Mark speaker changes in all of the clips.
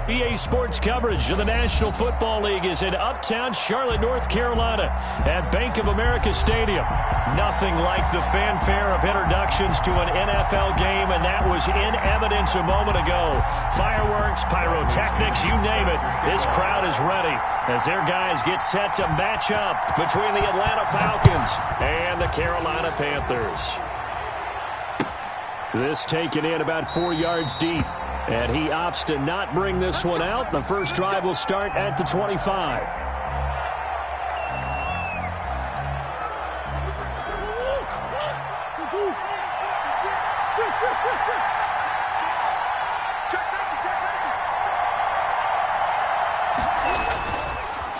Speaker 1: EA Sports coverage of the National Football League is in uptown Charlotte, North Carolina at Bank of America Stadium. Nothing like the fanfare of introductions to an NFL game, and that was in evidence a moment ago. Fireworks, pyrotechnics, you name it. This crowd is ready as their guys get set to match up between the Atlanta Falcons and the Carolina Panthers. This taken in about 4 yards deep. And he opts to not bring this one out. The first drive will start at the 25.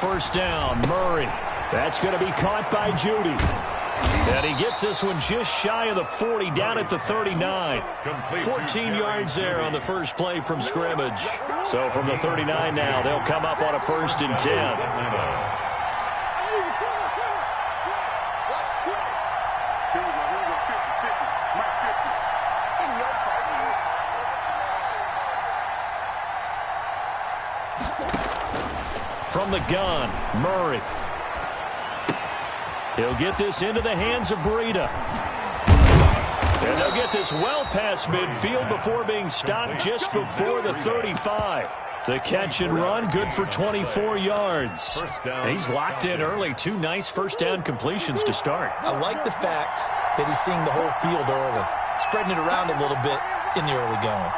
Speaker 1: First down, Murray. That's going to be caught by Judy. And he gets this one just shy of the 40, down at the 39. 14 yards there on the first play from scrimmage. So from the 39 now, they'll come up on a 1st and 10. From the gun, Murray. He'll get this into the hands of Breida. And they'll get this well past midfield before being stopped just before the 35. The catch and run, good for 24 yards. He's locked in early. 2 nice first down completions to start.
Speaker 2: I like the fact that he's seeing the whole field early, spreading it around a little bit in the early going.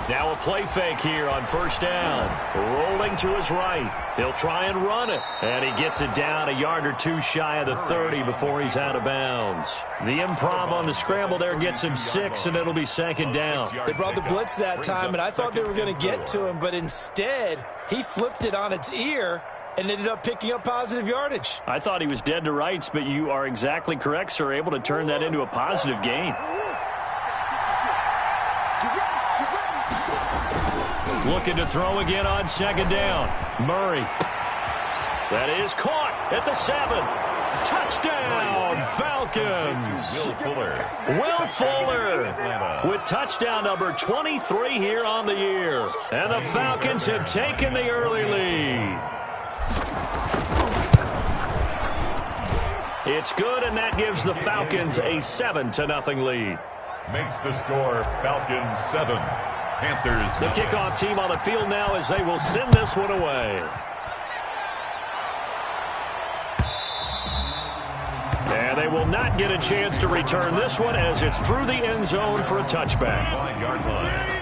Speaker 1: Now a play fake here on first down. Rolling to his right. He'll try and run it. And he gets it down a yard or 2 shy of the 30 before he's out of bounds. The improv on the scramble there gets him 6, and it'll be 2nd down.
Speaker 2: They brought the blitz that time, and I thought they were going to get to him, but instead he flipped it on its ear and ended up picking up positive yardage.
Speaker 1: I thought he was dead to rights, but you are exactly correct, sir. Able to turn that into a positive gain. Looking to throw again on 2nd down. Murray. That is caught at the 7. Touchdown, Falcons. Will Fuller with touchdown number 23 here on the year. And the Falcons have taken the early lead. It's good, and that gives the Falcons a 7-0 lead.
Speaker 3: Makes the score Falcons 7. Panthers.
Speaker 1: The kickoff team on the field now as they will send this one away. And they will not get a chance to return this one as it's through the end zone for a touchback.
Speaker 3: 5-yard line.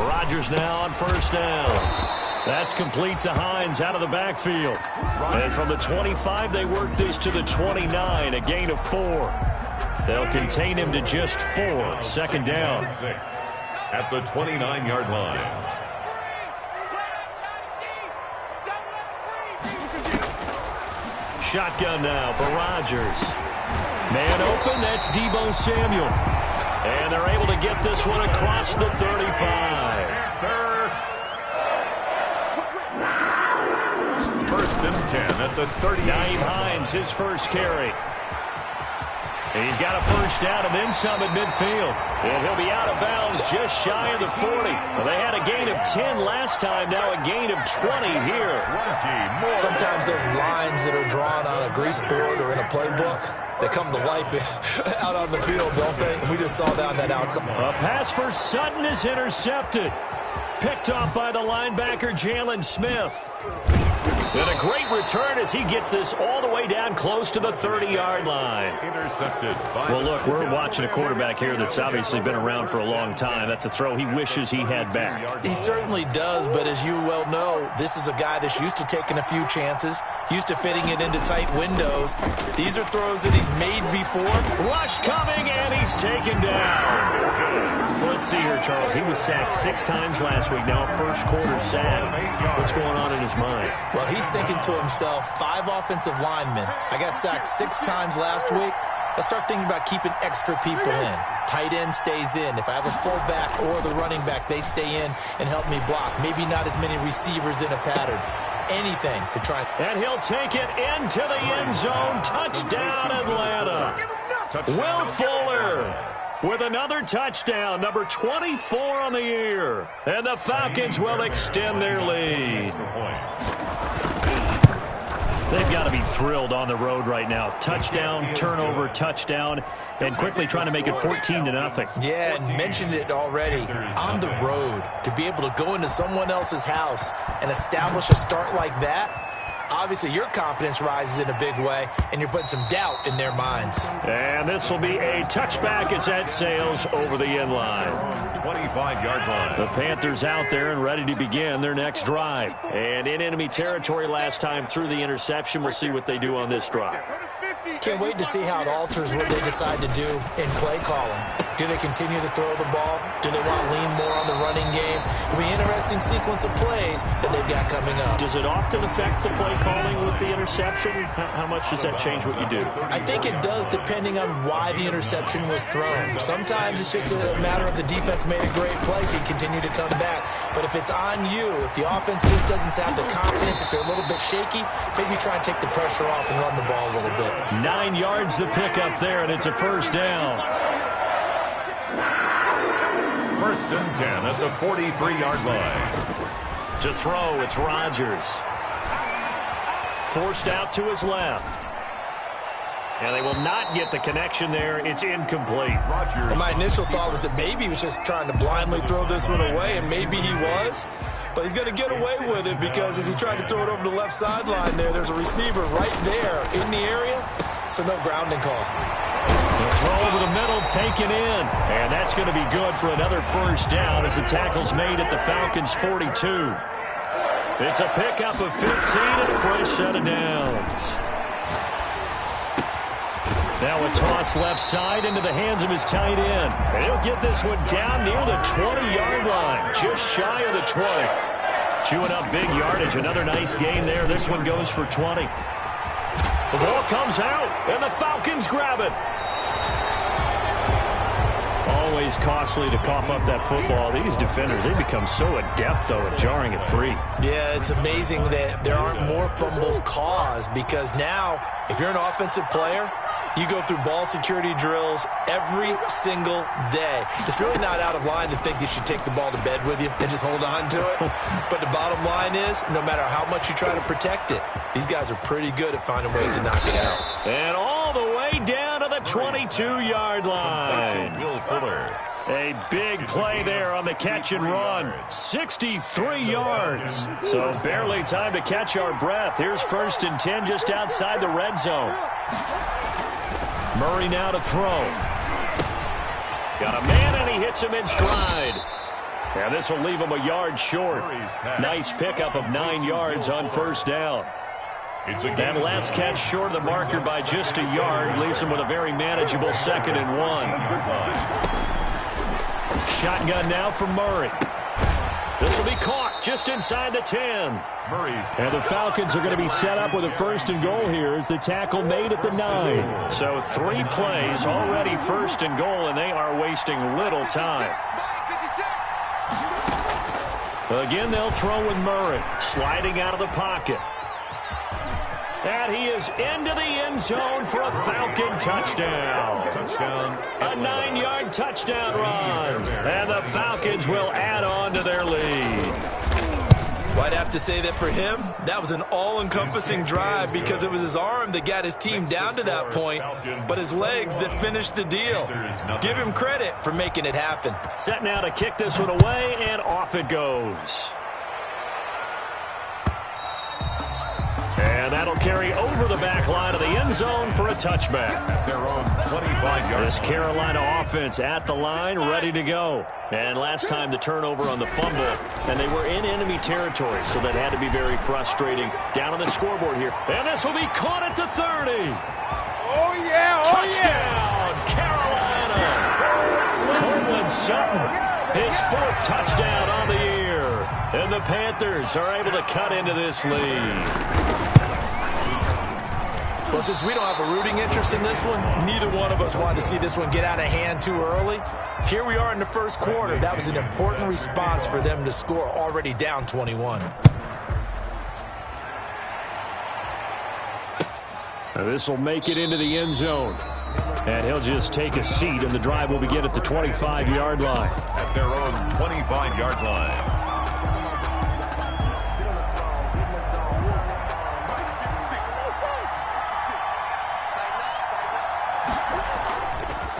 Speaker 1: Rodgers now on first down. That's complete to Hines out of the backfield. And from the 25, they work this to the 29, a gain of 4. They'll contain him to just 4. 2nd down.
Speaker 3: 6 at the 29-yard line.
Speaker 1: Shotgun now for Rodgers. Man open, that's Deebo Samuel. And they're able to get this one across the 35.
Speaker 3: 1st and 10 at the 30.
Speaker 1: Naeem Hines, his first carry. He's got a first down and then some at midfield. And he'll be out of bounds just shy of the 40. Well, they had a gain of 10 last time, now a gain of 20 here.
Speaker 2: Sometimes those lines that are drawn on a grease board or in a playbook, they come to life out on the field, don't they? We just saw down that outside.
Speaker 1: A pass for Sutton is intercepted. Picked off by the linebacker, Jalen Smith. And a great return as he gets this all the way down close to the 30-yard line.
Speaker 3: Intercepted.
Speaker 1: Well, look, we're watching a quarterback here that's obviously been around for a long time. That's a throw he wishes he had back.
Speaker 2: He certainly does, but as you well know, this is a guy that's used to taking a few chances, used to fitting it into tight windows. These are throws that he's made before.
Speaker 1: Rush coming, and he's taken down. Let's see here, Charles. He was sacked 6 times last week. Now a first quarter sack. What's going on in his mind?
Speaker 2: Well, he's thinking to himself, 5 offensive linemen. I got sacked 6 times last week. Let's start thinking about keeping extra people in. Tight end stays in. If I have a fullback or the running back, they stay in and help me block. Maybe not as many receivers in a pattern. Anything to try.
Speaker 1: And he'll take it into the end zone. Touchdown, Atlanta. Will Fuller with another touchdown, number 24 on the year. And the Falcons will extend their lead. They've got to be thrilled on the road right now. Touchdown, turnover, touchdown, and quickly trying to make it 14-0.
Speaker 2: Yeah, and mentioned it already. On the road, to be able to go into someone else's house and establish a start like that, obviously your confidence rises in a big way, and you're putting some doubt in their minds.
Speaker 1: And this will be a touchback as that sails over the end line.
Speaker 3: 25-yard line.
Speaker 1: The Panthers out there and ready to begin their next drive. And in enemy territory last time through the interception. We'll see what they do on this drive.
Speaker 2: Can't wait to see how it alters what they decide to do in play calling. Do they continue to throw the ball? Do they want to lean more on the running game? It'll be an interesting sequence of plays that they've got coming up.
Speaker 1: Does it often affect the play calling with the interception? How much does that change what you do?
Speaker 2: I think it does, depending on why the interception was thrown. Sometimes it's just a matter of the defense made a great play, so you continue to come back. But if it's on you, if the offense just doesn't have the confidence, if they're a little bit shaky, maybe try and take the pressure off and run the ball a little bit.
Speaker 1: 9 yards the pickup there, and it's a first down.
Speaker 3: First and 10 at the 43-yard line.
Speaker 1: To throw, it's Rodgers. Forced out to his left. And they will not get the connection there. It's incomplete.
Speaker 2: Well, my initial thought was that maybe he was just trying to blindly throw this one away, and maybe he was. But he's going to get away with it because as he tried to throw it over the left sideline there's a receiver right there in the area, so no grounding call.
Speaker 1: The throw over the middle taken in, and that's going to be good for another first down as the tackle's made at the Falcons' 42. It's a pickup of 15 and a fresh set of downs. Now a toss left side into the hands of his tight end. And he'll get this one down near the 20-yard line, just shy of the 20. Chewing up big yardage, another nice gain there. This one goes for 20. The ball comes out, and the Falcons grab it. Always costly to cough up that football. These defenders, they become so adept, though, at jarring it free.
Speaker 2: Yeah, it's amazing that there aren't more fumbles caused because now, if you're an offensive player, you go through ball security drills every single day. It's really not out of line to think you should take the ball to bed with you and just hold on to it. But the bottom line is, no matter how much you try to protect it, these guys are pretty good at finding ways to knock it out.
Speaker 1: And all the way down to the 22-yard line.
Speaker 3: Will Fuller.
Speaker 1: A big play there on the catch and run. 63 yards. So barely time to catch our breath. Here's first and 10 just outside the red zone. Murray now to throw. Got a man, and he hits him in stride. And this will leave him a yard short. Nice pickup of 9 yards on first down. That last catch short of the marker by just a yard leaves him with a very manageable 2nd and 1. Shotgun now for Murray. This will be caught just inside the 10. And the Falcons are going to be set up with a first and goal here as the tackle made at the 9. So 3 plays already first and goal, and they are wasting little time. Again, they'll throw with Murray, sliding out of the pocket. And he is into the end zone for a Falcon touchdown. A 9-yard touchdown run. And the Falcons will add on to their lead.
Speaker 2: Well, I'd have to say that for him, that was an all-encompassing drive because it was his arm that got his team down to that point, but his legs that finished the deal. Give him credit for making it happen.
Speaker 1: Set now to kick this one away, and off it goes. And that'll carry over the back line of the end zone for a touchback.
Speaker 3: At their own 25-yard.
Speaker 1: This Carolina offense at the line, ready to go. And last time the turnover on the fumble, and they were in enemy territory, so that had to be very frustrating. Down on the scoreboard here. And this will be caught at the 30.
Speaker 4: Oh, yeah.
Speaker 1: Touchdown, Carolina. Courtland Sutton, his 4th touchdown on the year. And the Panthers are able to cut into this lead.
Speaker 2: Well, since we don't have a rooting interest in this one, neither one of us wanted to see this one get out of hand too early. Here we are in the first quarter. That was an important response for them to score, already down 21.
Speaker 1: Now this will make it into the end zone. And he'll just take a seat, and the drive will begin at the 25-yard line.
Speaker 3: At their own 25-yard line.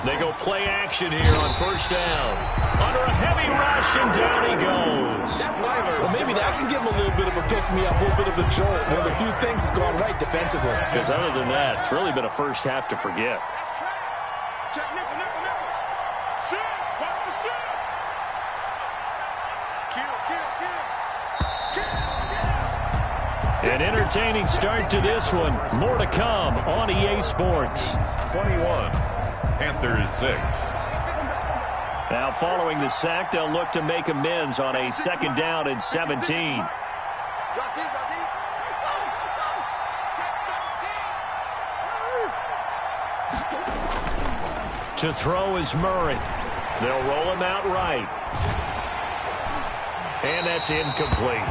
Speaker 1: They go play action here on first down. Under a heavy rush, and down he goes.
Speaker 2: Well, maybe that can give him a little bit of a pick-me-up, a little bit of a jolt. One of the few things has gone right defensively.
Speaker 1: Because other than that, it's really been a first half to forget. An entertaining start to this one. More to come on EA Sports.
Speaker 3: 21. Panthers 6.
Speaker 1: Now following the sack, they'll look to make amends on a second down and 17. To throw is Murray. They'll roll him out right. And that's incomplete.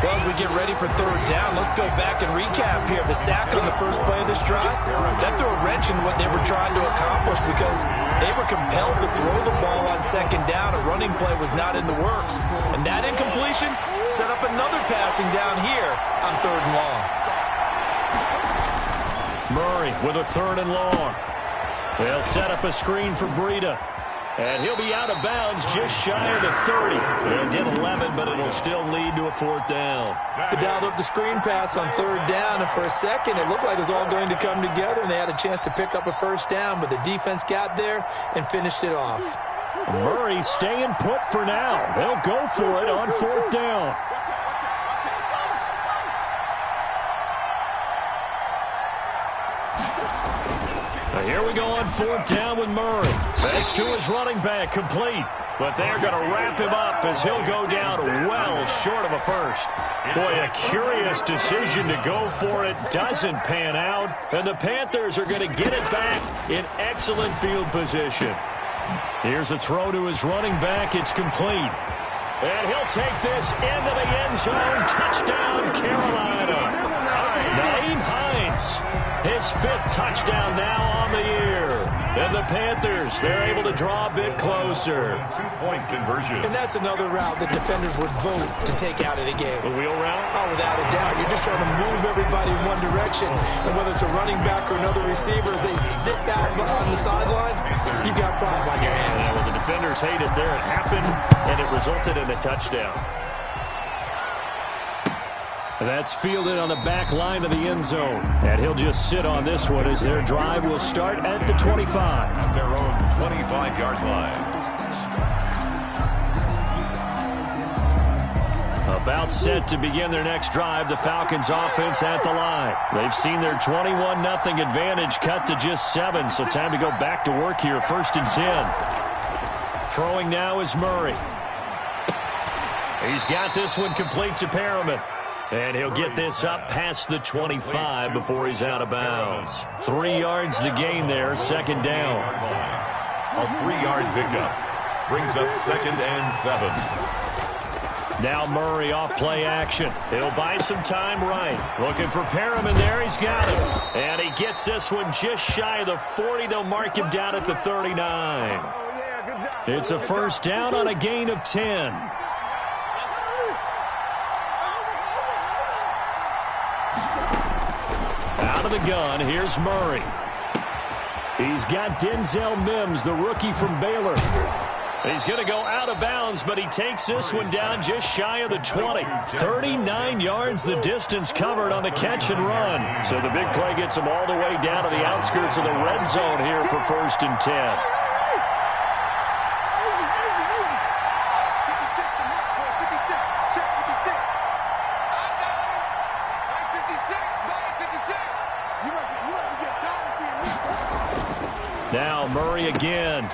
Speaker 2: Well, as we get ready for third down, let's go back and recap here. The sack on the first play of this drive, that threw a wrench in what they were trying to accomplish because they were compelled to throw the ball on second down. A running play was not in the works. And that incompletion set up another passing down here on third and long.
Speaker 1: Murray with a third and long. They'll set up a screen for Breida. And he'll be out of bounds just shy of the 30. They'll get 11, but it'll still lead to a fourth down.
Speaker 2: They dialed up the screen pass on third down, and for a second it looked like it was all going to come together, and they had a chance to pick up a first down, but the defense got there and finished it off.
Speaker 1: Murray staying put for now. They'll go for it on fourth down. Here we go on fourth down with Murray. That's to his running back, complete. But they're going to wrap him up as he'll go down well short of a first. Boy, a curious decision to go for it. Doesn't pan out. And the Panthers are going to get it back in excellent field position. Here's a throw to his running back. It's complete. And he'll take this into the end zone. Touchdown, Carolina. Naeem Hines, his fifth touchdown now on the year. And the Panthers, they're able to draw a bit closer.
Speaker 3: Two-point conversion.
Speaker 2: And that's another route that defenders would vote to take out of the game.
Speaker 1: The wheel route?
Speaker 2: Oh, without a doubt. You're just trying to move everybody in one direction. And whether it's a running back or another receiver, as they sit out on the sideline, you've got pride on your hands.
Speaker 1: Yeah, well, the defenders hate it there. It happened, and it resulted in a touchdown. That's fielded on the back line of the end zone. And he'll just sit on this one as their drive will start at the 25.
Speaker 3: At their own 25-yard line.
Speaker 1: About set to begin their next drive, the Falcons offense at the line. They've seen their 21-0 advantage cut to just 7, so time to go back to work here, first and 10. Throwing now is Murray. He's got this one complete to Perriman. And he'll get this up past the 25 before he's out of bounds. 3 yards the gain there, second down.
Speaker 3: A 3-yard pickup brings up second and 7.
Speaker 1: Now Murray off play action. He'll buy some time right. Looking for Perriman there. He's got it. And he gets this one just shy of the 40. They'll mark him down at the 39. It's a first down on a gain of 10. Out of the gun, here's Murray. He's got Denzel Mims, the rookie from Baylor. He's going to go out of bounds, but he takes this one down just shy of the 20. 39 yards the distance covered on the catch and run. So the big play gets him all the way down to the outskirts of the red zone here for first and 10. Now Murray again.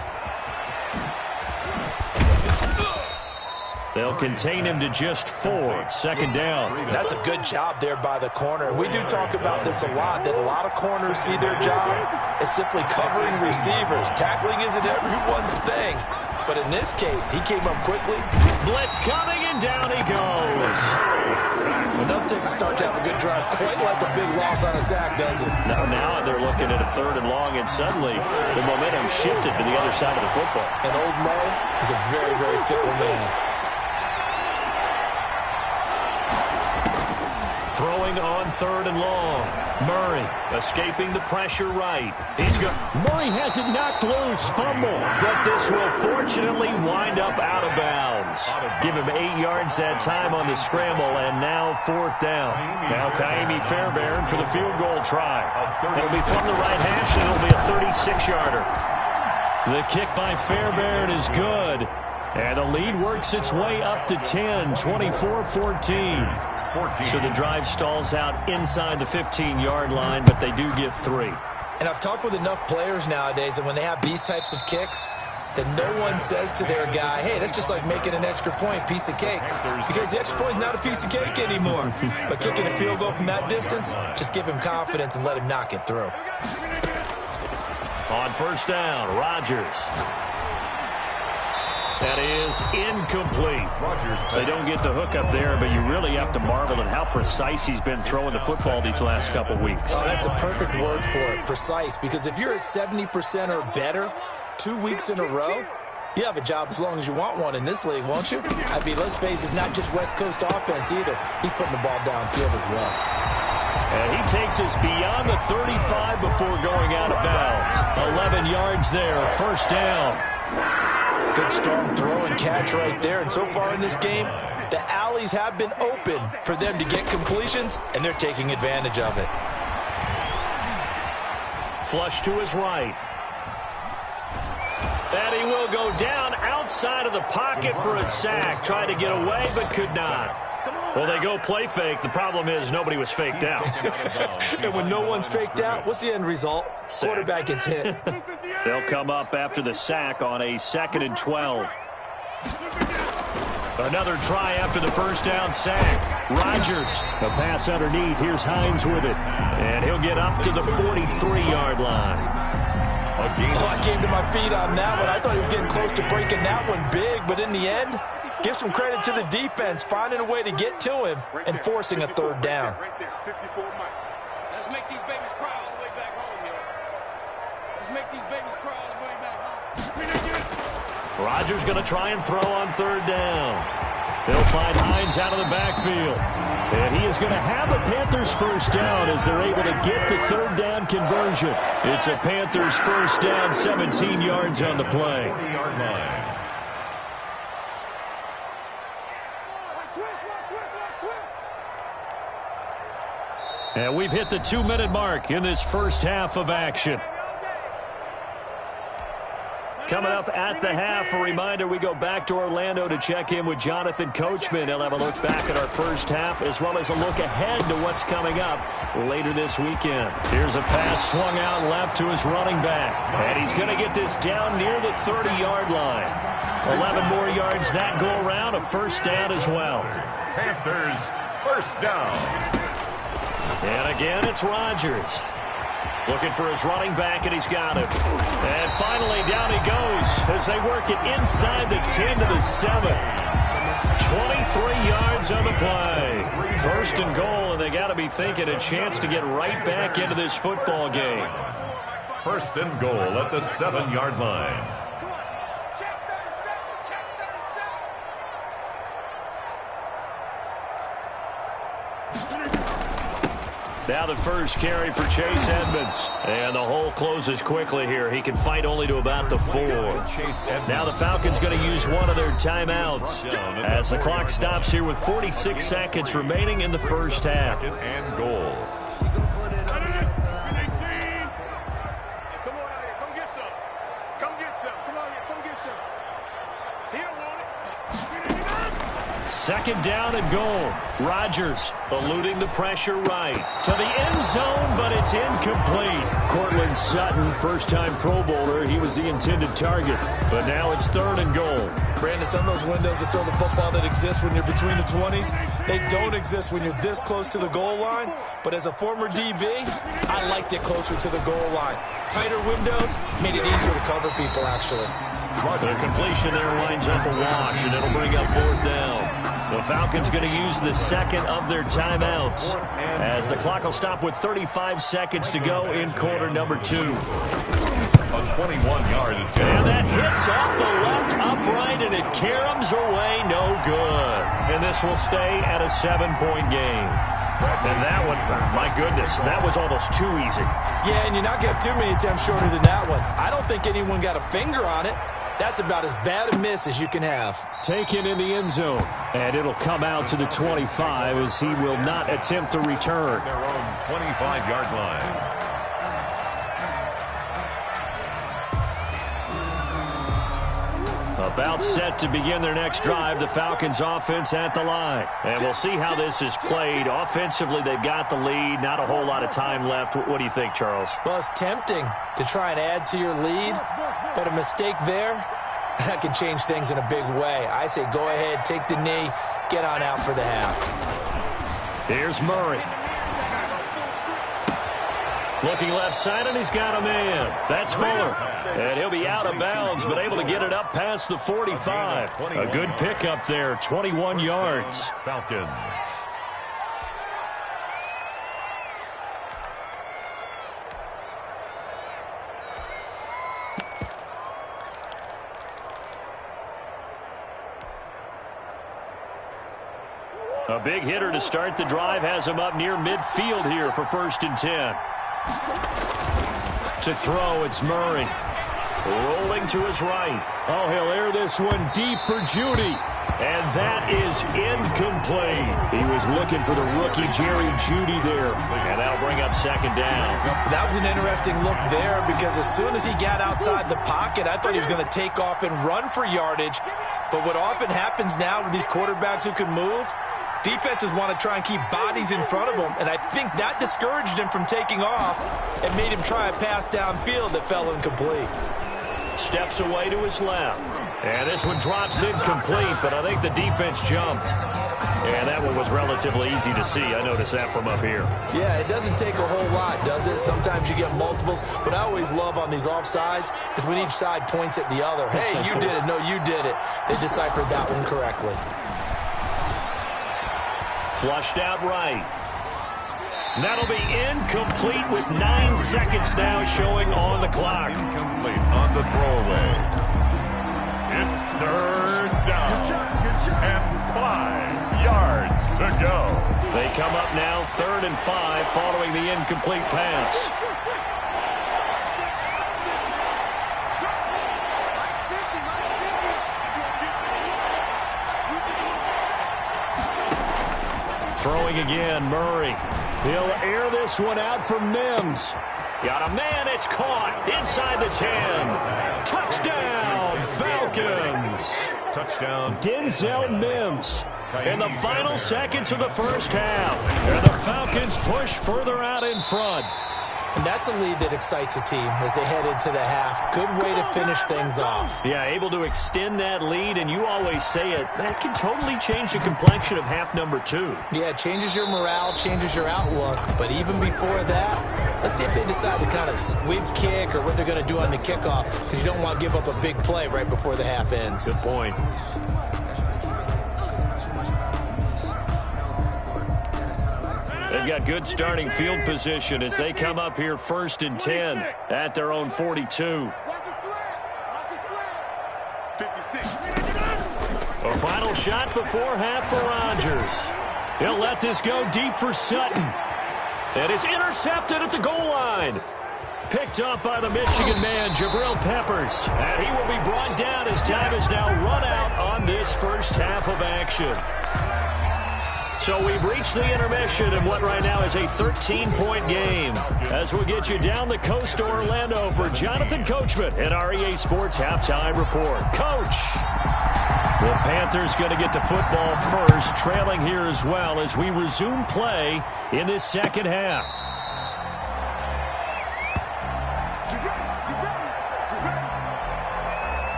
Speaker 1: They'll contain him to just 4. Second down.
Speaker 2: That's a good job there by the corner. We do talk about this a lot, that a lot of corners see their job as simply covering receivers. Tackling isn't everyone's thing. But in this case, he came up quickly.
Speaker 1: Blitz coming, and down he goes.
Speaker 2: Enough to start to have a good drive. Quite like a big loss on a sack, does it?
Speaker 1: Now they're looking at a 3rd and long, and suddenly the momentum shifted to the other side of the football.
Speaker 2: And old Mo is a very, very fickle man.
Speaker 1: Throwing on 3rd and long. Murray escaping the pressure right. He's good. Murray has it knocked loose. Fumble. But this will fortunately wind up out of bounds. Give him 8 yards that time on the scramble, and now 4th down. Now Kaimi Fairbairn for the field goal try. It'll be from the right hash, and it'll be a 36-yarder. The kick by Fairbairn is good. And the lead works its way up to 10, 24-14. So the drive stalls out inside the 15-yard line, but they do get 3.
Speaker 2: And I've talked with enough players nowadays that when they have these types of kicks, that no one says to their guy, hey, that's just like making an extra point, piece of cake. Because the extra point is not a piece of cake anymore. But kicking a field goal from that distance, just give him confidence and let him knock it through.
Speaker 1: On 1st down, Rodgers. That is incomplete. They don't get the hook up there, but you really have to marvel at how precise he's been throwing the football these last couple weeks.
Speaker 2: Oh, that's a perfect word for it, precise. Because if you're at 70% or better 2 weeks in a row, you have a job as long as you want one in this league, won't you? I mean, let's face it, it's not just West Coast offense either. He's putting the ball downfield as well.
Speaker 1: And he takes us beyond the 35 before going out of bounds. 11 yards there, 1st down.
Speaker 2: Good strong throw and catch right there. And so far in this game, the alleys have been open for them to get completions, and they're taking advantage of it.
Speaker 1: Flush to his right. And he will go down outside of the pocket for a sack. Tried to get away, but could not. Well, they go play fake. The problem is nobody was faked out.
Speaker 2: And when no one's faked out, what's the end result? Sack. Quarterback gets hit.
Speaker 1: They'll come up after the sack on a 2nd and 12. Another try after the 1st down sack. Rodgers, a pass underneath. Here's Hines with it. And he'll get up to the 43-yard line.
Speaker 2: Oh, I came to my feet on that one. I thought he was getting close to breaking that one big, but in the end, give some credit to the defense, finding a way to get to him and forcing a 3rd down.
Speaker 4: Let's make these babies cry all the way back home, yo. Let's make these babies cry all the way back home.
Speaker 1: Rodgers going to try and throw on 3rd down. They'll find Hines out of the backfield. And he is going to have a Panthers 1st down as they're able to get the 3rd down conversion. It's a Panthers 1st down, 17 yards on the play. And we've hit the 2-minute mark in this first half of action. Coming up at the half, a reminder, we go back to Orlando to check in with Jonathan Coachman. He'll have a look back at our first half as well as a look ahead to what's coming up later this weekend. Here's a pass swung out left to his running back. And he's going to get this down near the 30-yard line. 11 more yards that go around, a 1st down as well.
Speaker 3: Panthers 1st down.
Speaker 1: And again, it's Rodgers. Looking for his running back, and he's got him. And finally, down he goes as they work it inside the 10 to the 7. 23 yards on the play. 1st and goal, and they got to be thinking a chance to get right back into this football game.
Speaker 3: 1st and goal at the 7-yard line.
Speaker 1: Now the first carry for Chase Edmonds. And the hole closes quickly here. He can fight only to about the 4. Now the Falcons going to use one of their timeouts as the clock stops here with 46 seconds remaining in the first half.
Speaker 3: 2nd and goal.
Speaker 1: Second down and goal. Rodgers eluding the pressure right to the end zone, but it's incomplete. Cortland Sutton, first-time Pro Bowler. He was the intended target, but now it's 3rd and goal.
Speaker 2: Brandon, some of those windows to throw the football that exist when you're between the 20s, they don't exist when you're this close to the goal line. But as a former DB, I liked it closer to the goal line. Tighter windows made it easier to cover people, actually.
Speaker 1: The completion there winds up a wash, and it'll bring up 4th down. The Falcons going to use the second of their timeouts as the clock will stop with 35 seconds to go in quarter number 2.
Speaker 3: A 21-yard attempt.
Speaker 1: And that hits off the left upright, and it caroms away, no good. And this will stay at a 7-point game. And that one, my goodness, that was almost too easy.
Speaker 2: Yeah, and you're not going to have too many attempts shorter than that one. I don't think anyone got a finger on it. That's about as bad a miss as you can have.
Speaker 1: Taken in the end zone, and it'll come out to the 25 as he will not attempt to return.
Speaker 3: Their own 25-yard line.
Speaker 1: About set to begin their next drive, the Falcons offense at the line. And we'll see how this is played. Offensively, they've got the lead. Not a whole lot of time left. What do you think, Charles?
Speaker 2: Well, it's tempting to try and add to your lead, but a mistake there, that can change things in a big way. I say go ahead, take the knee, get on out for the half.
Speaker 1: Here's Murray. Looking left side, and he's got a man. That's Fuller. And he'll be out of bounds, but able to get it up past the 45. A good pickup there, 21 yards.
Speaker 3: Falcons.
Speaker 1: A big hitter to start the drive has him up near midfield here for 1st and 10. To throw, it's Murray. Rolling to his right. Oh, he'll air this one deep for Judy. And that is incomplete. He was looking for the rookie Jerry Judy there. And that'll bring up 2nd down.
Speaker 2: That was an interesting look there because as soon as he got outside the pocket, I thought he was going to take off and run for yardage. But what often happens now with these quarterbacks who can move, defenses want to try and keep bodies in front of them, and I think that discouraged him from taking off and made him try a pass downfield that fell incomplete.
Speaker 1: Steps away to his left. And this one drops incomplete, but I think the defense jumped. And that one was relatively easy to see. I noticed that from up here.
Speaker 2: Yeah, it doesn't take a whole lot, does it? Sometimes you get multiples. What I always love on these offsides is when each side points at the other. Hey, you did it. No, you did it. They deciphered that one correctly.
Speaker 1: Flushed out right. That'll be incomplete with 9 seconds now showing on the clock.
Speaker 3: Incomplete on the throwaway. It's 3rd down and 5 yards to go.
Speaker 1: They come up now 3rd and 5 following the incomplete pass. Throwing again, Murray. He'll air this one out for Mims. Got a man, it's caught inside the 10. Touchdown, Falcons.
Speaker 3: Touchdown.
Speaker 1: Denzel Mims in the final seconds of the first half. And the Falcons push further out in front.
Speaker 2: And that's a lead that excites a team as they head into the half. Good way to finish things off.
Speaker 1: Yeah, able to extend that lead, and you always say it, that can totally change the complexion of half number 2.
Speaker 2: Yeah, it changes your morale, changes your outlook. But even before that, let's see if they decide to kind of squib kick or what they're going to do on the kickoff, because you don't want to give up a big play right before the half ends.
Speaker 1: Good point. They've got good starting field position as they come up here 1st and 10 at their own 42. A final shot before half for Rodgers. He'll let this go deep for Sutton. And it's intercepted at the goal line. Picked up by the Michigan man, Jabril Peppers. And he will be brought down as time is now run out on this first half of action. So we've reached the intermission in what right now is a 13-point game. As we'll get you down the coast to Orlando for Jonathan Coachman at our EA Sports Halftime Report. Coach! The Panthers going to get the football first, trailing here as well as we resume play in this second half.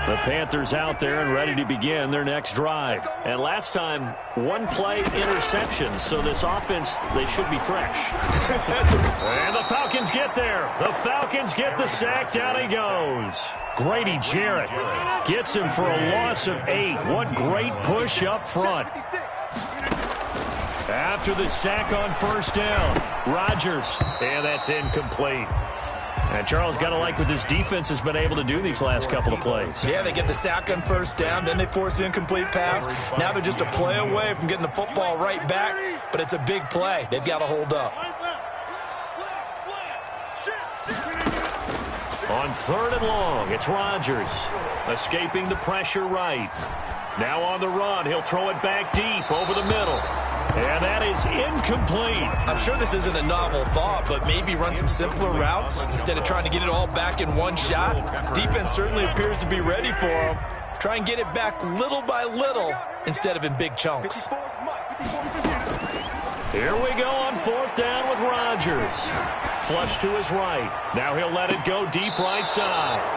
Speaker 1: The Panthers out there and ready to begin their next drive. And last time, one-play interceptions, so this offense, they should be fresh. And the Falcons get there. The Falcons get the sack. Down he goes. Grady Jarrett gets him for a loss of 8. What great push up front. After the sack on first down, Rodgers, and that's incomplete. And Charles, got to like what this defense has been able to do these last couple of plays.
Speaker 2: Yeah, they get the sack on first down, then they force the incomplete pass. Now they're just a play away from getting the football right back, but it's a big play. They've got to hold up.
Speaker 1: On 3rd and long, it's Rodgers escaping the pressure right. Now on the run, he'll throw it back deep over the middle. And that is incomplete.
Speaker 2: I'm sure this isn't a novel thought, but maybe run some simpler routes instead of trying to get it all back in one shot. Defense certainly appears to be ready for him. Try and get it back little by little instead of in big chunks.
Speaker 1: Here we go on 4th down with Rodgers. Flush to his right. Now he'll let it go deep right side.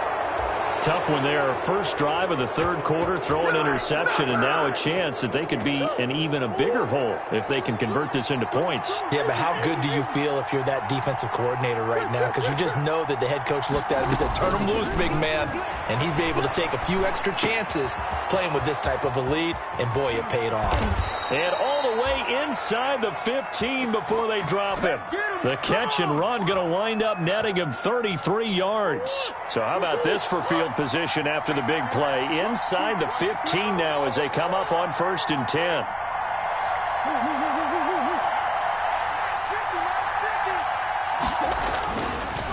Speaker 1: Tough one there. First drive of the 3rd quarter, throw an interception, and now a chance that they could be in even a bigger hole if they can convert this into points.
Speaker 2: Yeah, but how good do you feel if you're that defensive coordinator right now? Because you just know that the head coach looked at him and said, turn him loose, big man. And he'd be able to take a few extra chances playing with this type of a lead, and boy, it paid off.
Speaker 1: And all the way inside the 15 before they drop him. The catch and run going to wind up netting him 33 yards. So how about this for field position after the big play? Inside the 15 now as they come up on 1st and 10.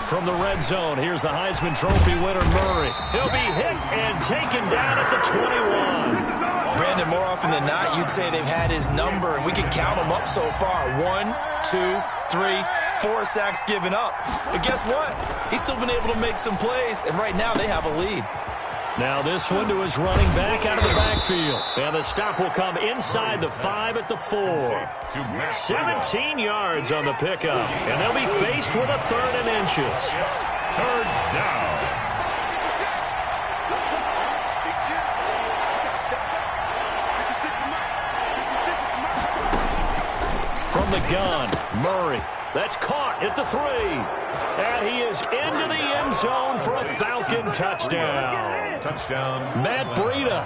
Speaker 1: From the red zone, here's the Heisman Trophy winner, Murray. He'll be hit and taken down at the 21.
Speaker 2: Brandon, more often than not, you'd say they've had his number, and we can count them up so far. 1, 2, 3, 4 sacks given up. But guess what? He's still been able to make some plays, and right now they have a lead.
Speaker 1: Now this one to his running back out of the backfield. And the stop will come inside the 5 at the 4. 17 yards on the pickup. And they'll be faced with a 3rd and inches.
Speaker 3: 3rd down.
Speaker 1: From the gun, Murray. That's caught at the 3. And he is into the end zone for a Falcon touchdown.
Speaker 3: Touchdown.
Speaker 1: Matt Breida,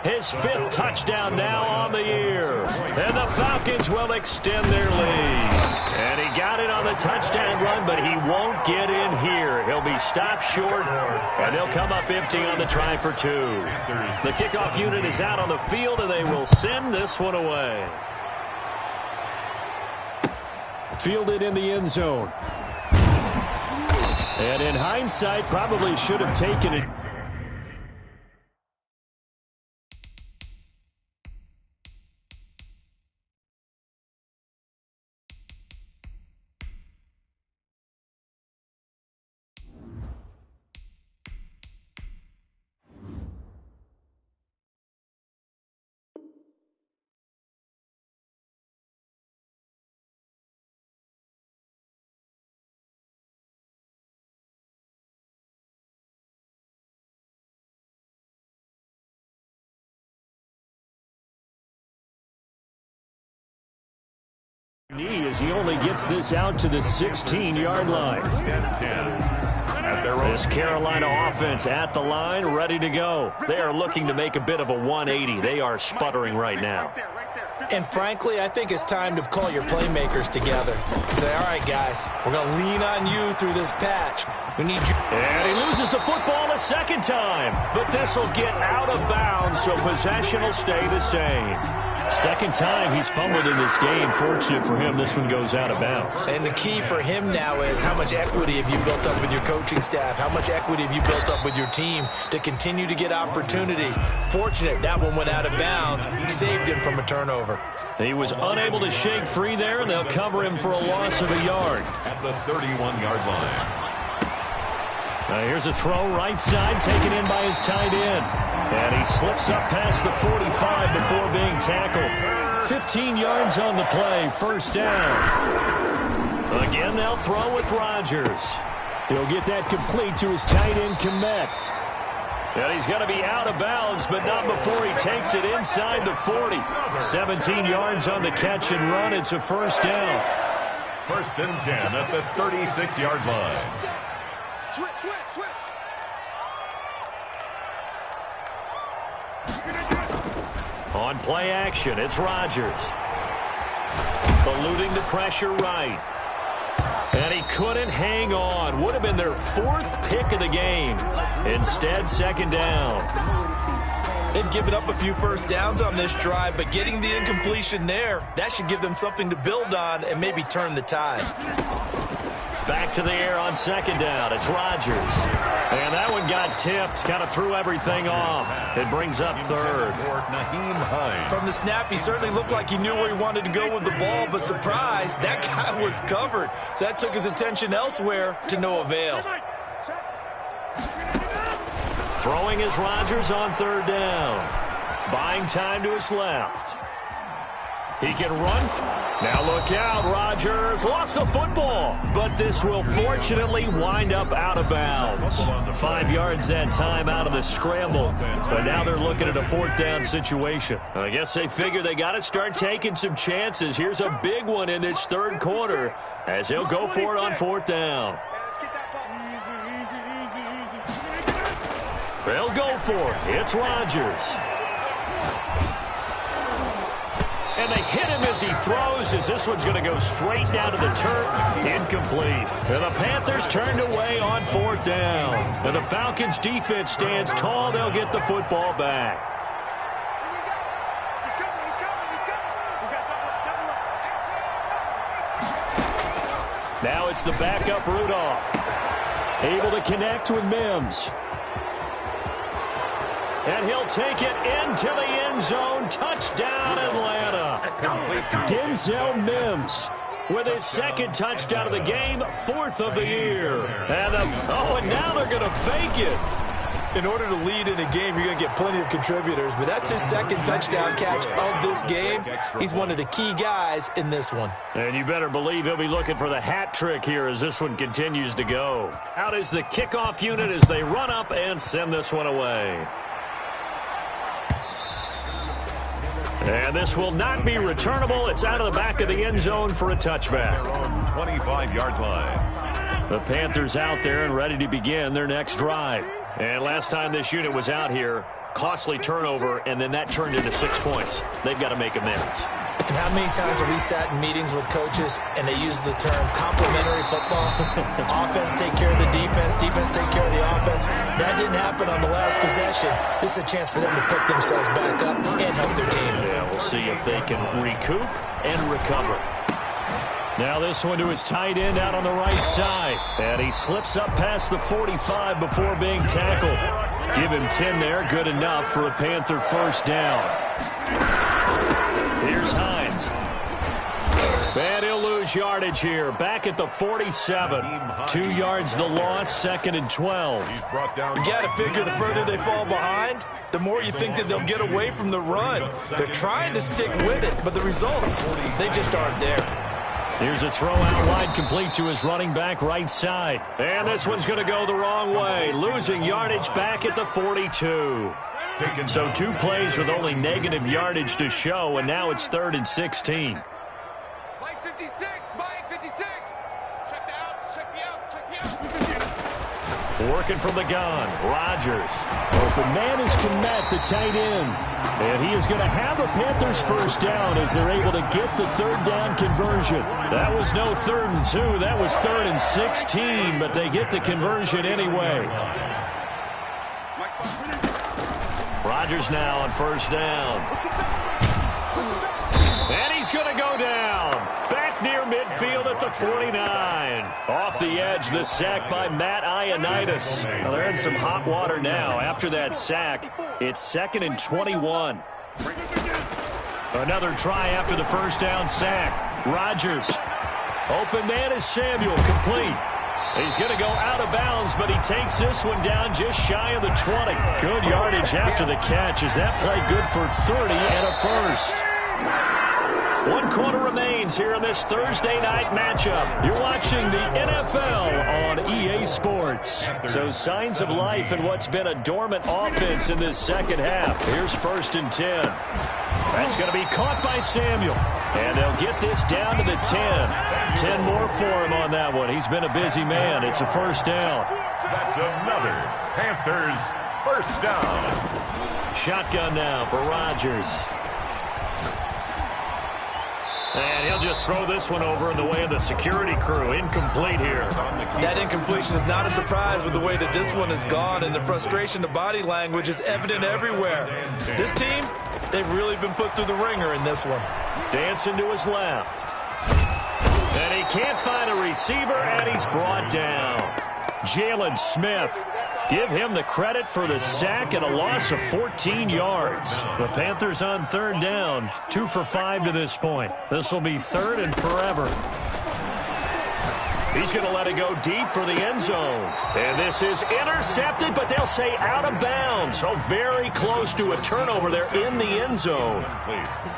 Speaker 1: his 5th touchdown now on the year. And the Falcons will extend their lead. And he got it on the touchdown run, but he won't get in here. He'll be stopped short, and they'll come up empty on the try for 2. The kickoff unit is out on the field, and they will send this one away. Fielded in the end zone. And in hindsight, probably should have taken it. Knee as he only gets this out to the 16-yard line. This Carolina offense at the line, ready to go. They are looking to make a bit of a 180. They are sputtering right now.
Speaker 2: And frankly, I think it's time to call your playmakers together. Say, all right, guys, we're going to lean on you through this patch. We need you.
Speaker 1: And he loses the football a second time. But this will get out of bounds, so possession will stay the same. Second time he's fumbled in this game. Fortunate for him, this one goes out of bounds.
Speaker 2: And the key for him now is how much equity have you built up with your coaching staff? How much equity have you built up with your team to continue to get opportunities? Fortunate that one went out of bounds, saved him from a turnover.
Speaker 1: He was unable to shake free there, and they'll cover him for a loss of a yard.
Speaker 3: At the 31-yard line.
Speaker 1: Here's a throw right side, taken in by his tight end. And he slips up past the 45 before being tackled. 15 yards on the play, first down. Again, they'll throw with Rodgers. He'll get that complete to his tight end, Kmet. And he's going to be out of bounds, but not before he takes it inside the 40. 17 yards on the catch and run. It's a first down.
Speaker 3: First and 10 at the 36-yard line.
Speaker 4: Switch.
Speaker 1: On play action, it's Rodgers. Eluding the pressure right. And he couldn't hang on. Would have been their 4th pick of the game. Instead, second down.
Speaker 2: They've given up a few first downs on this drive, but getting the incompletion there, that should give them something to build on and maybe turn the tide.
Speaker 1: Back to the air on second down. It's Rodgers. And that one got tipped. Kind of threw everything off. It brings up third.
Speaker 2: From the snap, he certainly looked like he knew where he wanted to go with the ball, but surprise, that guy was covered. So that took his attention elsewhere to no avail.
Speaker 1: Throwing is Rodgers on third down. Buying time to his left. He can run. Now look out, Rodgers lost the football, but this will fortunately wind up out of bounds. 5 yards that time out of the scramble, but now they're looking at a 4th down situation. I guess they figure they got to start taking some chances. Here's a big one in this third quarter as he'll go for it on 4th down. They'll go for it. It's Rodgers. And they hit him as he throws, as this one's going to go straight down to the turf. Incomplete. And the Panthers turned away on 4th down. And the Falcons' defense stands tall. They'll get the football back. Now it's the backup Rudolph. Able to connect with Mims. And he'll take it into the end zone. Touchdown, Atlanta. Denzel Mims with his 2nd touchdown of the game, 4th of the year. And now they're going to fake it.
Speaker 2: In order to lead in a game, you're going to get plenty of contributors, but that's his 2nd touchdown catch of this game. He's one of the key guys in this one.
Speaker 1: And you better believe he'll be looking for the hat trick here as this one continues to go. Out is the kickoff unit as they run up and send this one away. And this will not be returnable. It's out of the back of the end zone for a touchback.
Speaker 3: 25-yard line.
Speaker 1: The Panthers out there and ready to begin their next drive. And last time this unit was out here, costly turnover, and then that turned into 6 points. They've got to make amends.
Speaker 2: And how many times have we sat in meetings with coaches and they use the term complementary football? Offense take care of the defense, defense take care of the offense. That didn't happen on the last possession. This is a chance for them to pick themselves back up and help their team.
Speaker 1: Yeah, we'll see if they can recoup and recover. Now this one to his tight end out on the right side. And he slips up past the 45 before being tackled. Give him 10 there, good enough for a Panther first down. Here's Hines. And he'll lose yardage here. Back at the 47. 2 yards the loss, 2nd and 12.
Speaker 2: You got to figure the further they fall behind, the more you think that they'll get away from the run. They're trying to stick with it, but the results, they just aren't there.
Speaker 1: Here's a throw out wide complete to his running back right side. And this one's going to go the wrong way. Losing yardage back at the 42. So 2 plays with only negative yardage to show, and now it's 3rd and 16.
Speaker 4: Mike 56, Mike 56. Check the outs, check the outs, check the outs.
Speaker 1: Working from the gun, Rodgers. Open man is Kmet, the tight end. And he is going to have a Panthers first down as they're able to get the 3rd down conversion. That was no 3rd and 2, that was 3rd and 16, but they get the conversion anyway. Rodgers now on first down. And he's going to go down. Back near midfield at the 49. Off the edge, the sack by Matt Ioannidis. Well, they're in some hot water now. After that sack, it's 2nd and 21. Another try after the first down sack. Rodgers. Open man is Samuel, complete. He's going to go out of bounds, but he takes this one down just shy of the 20. Good yardage after the catch. Is that play good for 30 and a first? 1 quarter remains here in this Thursday night matchup. You're watching the NFL on EA Sports. So signs of life in what's been a dormant offense in this second half. Here's 1st and 10. That's going to be caught by Samuel. And they'll get this down to the 10. 10 more for him on that one. He's been a busy man. It's a 1st down.
Speaker 3: That's another Panthers 1st down.
Speaker 1: Shotgun now for Rodgers. And he'll just throw this one over in the way of the security crew. Incomplete here.
Speaker 2: That incompletion is not a surprise with the way that this one has gone, and the frustration, the body language is evident everywhere. This team, they've really been put through the ringer in this one.
Speaker 1: Dancing to his left. And he can't find a receiver, and he's brought down. Jalen Smith. Give him the credit for the sack and a loss of 14 yards. The Panthers on 3rd down, 2 for 5 to this point. This will be 3rd and forever. He's going to let it go deep for the end zone. And this is intercepted, but they'll say out of bounds. So very close to a turnover there in the end zone.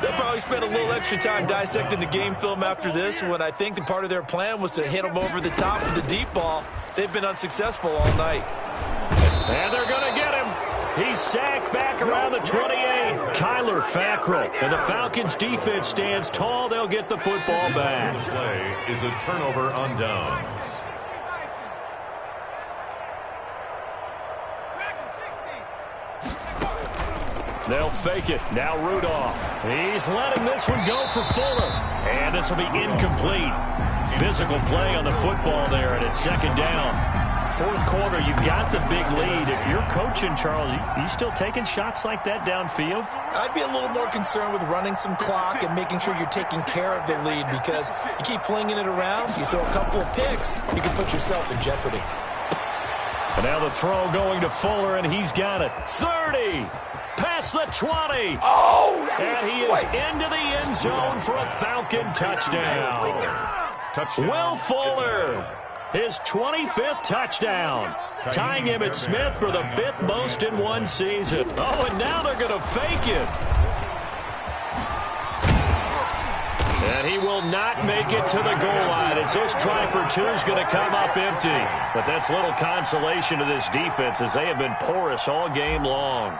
Speaker 2: They'll probably spend a little extra time dissecting the game film after this, when I think the part of their plan was to hit them over the top of the deep ball. They've been unsuccessful all night.
Speaker 1: And they're going to get him. He's sacked back around the 28. Kyler Fackrell. And the Falcons defense stands tall. They'll get the football back.
Speaker 3: The play is a turnover on downs.
Speaker 1: They'll fake it. Now Rudolph. He's letting this one go for Fuller. And this will be incomplete. Physical play on the football there, and it's 2nd down. 4th quarter, you've got the big lead. If you're coaching, Charles, you still taking shots like that downfield?
Speaker 2: I'd be a little more concerned with running some clock and making sure you're taking care of the lead, because you keep flinging it around, you throw a couple of picks, you can put yourself in jeopardy.
Speaker 1: And now the throw going to Fuller, and he's got it. 30, past the 20. Oh! And he is into the end zone for a Falcon touchdown. Will Fuller, his 25th touchdown, tying him at Smith for the 5th most in one season. Oh, and now they're going to fake it. And he will not make it to the goal line, as this try for 2 is going to come up empty. But that's little consolation to this defense, as they have been porous all game long.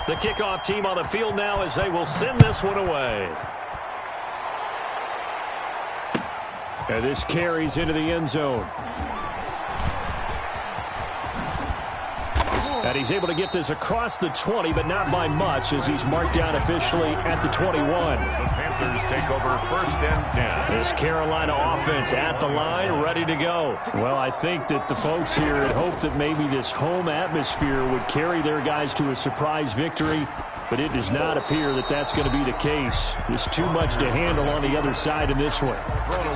Speaker 1: The kickoff team on the field now, as they will send this one away. And this carries into the end zone. And he's able to get this across the 20, but not by much, as he's marked down officially at the 21.
Speaker 3: The Panthers take over 1st and 10.
Speaker 1: This Carolina offense at the line, ready to go. Well, I think that the folks here had hoped that maybe this home atmosphere would carry their guys to a surprise victory, but it does not appear that that's going to be the case. There's too much to handle on the other side in this one.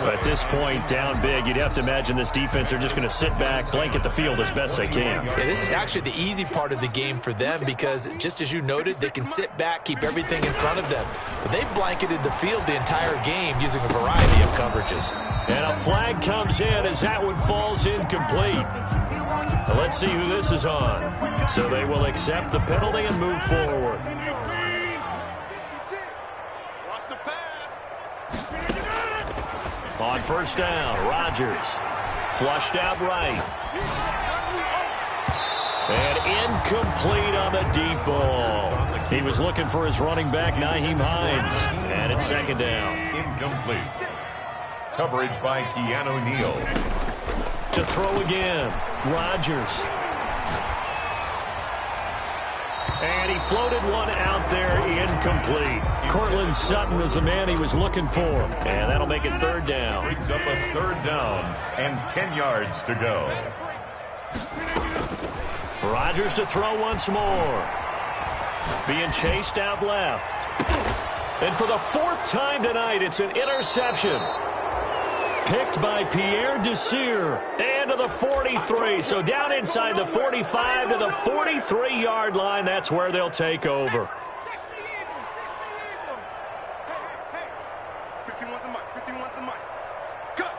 Speaker 1: At this point, down big, you'd have to imagine this defense are just going to sit back, blanket the field as best they can.
Speaker 2: Yeah, this is actually the easy part of the game for them, because just as you noted, they can sit back, keep everything in front of them. But they've blanketed the field the entire game using a variety of coverages.
Speaker 1: And a flag comes in as that one falls incomplete. Now let's see who this is on. So they will accept the penalty and move forward.
Speaker 4: Watch the pass.
Speaker 1: On 1st down, Rodgers. Flushed out right. And incomplete on the deep ball. He was looking for his running back, Nyheim Hines. And it's 2nd down.
Speaker 3: Incomplete. Coverage by Keanu Neal.
Speaker 1: To throw again, Rodgers. And he floated one out there, incomplete. Cortland Sutton was the man he was looking for. And that'll make it 3rd down.
Speaker 3: Brings up a 3rd down and 10 yards to go.
Speaker 1: Rodgers to throw once more. Being chased out left. And for the 4th time tonight, it's an interception. Picked by Pierre Desir. And to the 43. So down inside the 45 to the 43-yard line. That's where they'll take over.
Speaker 4: 51's the mic. 51's the mic. Cut.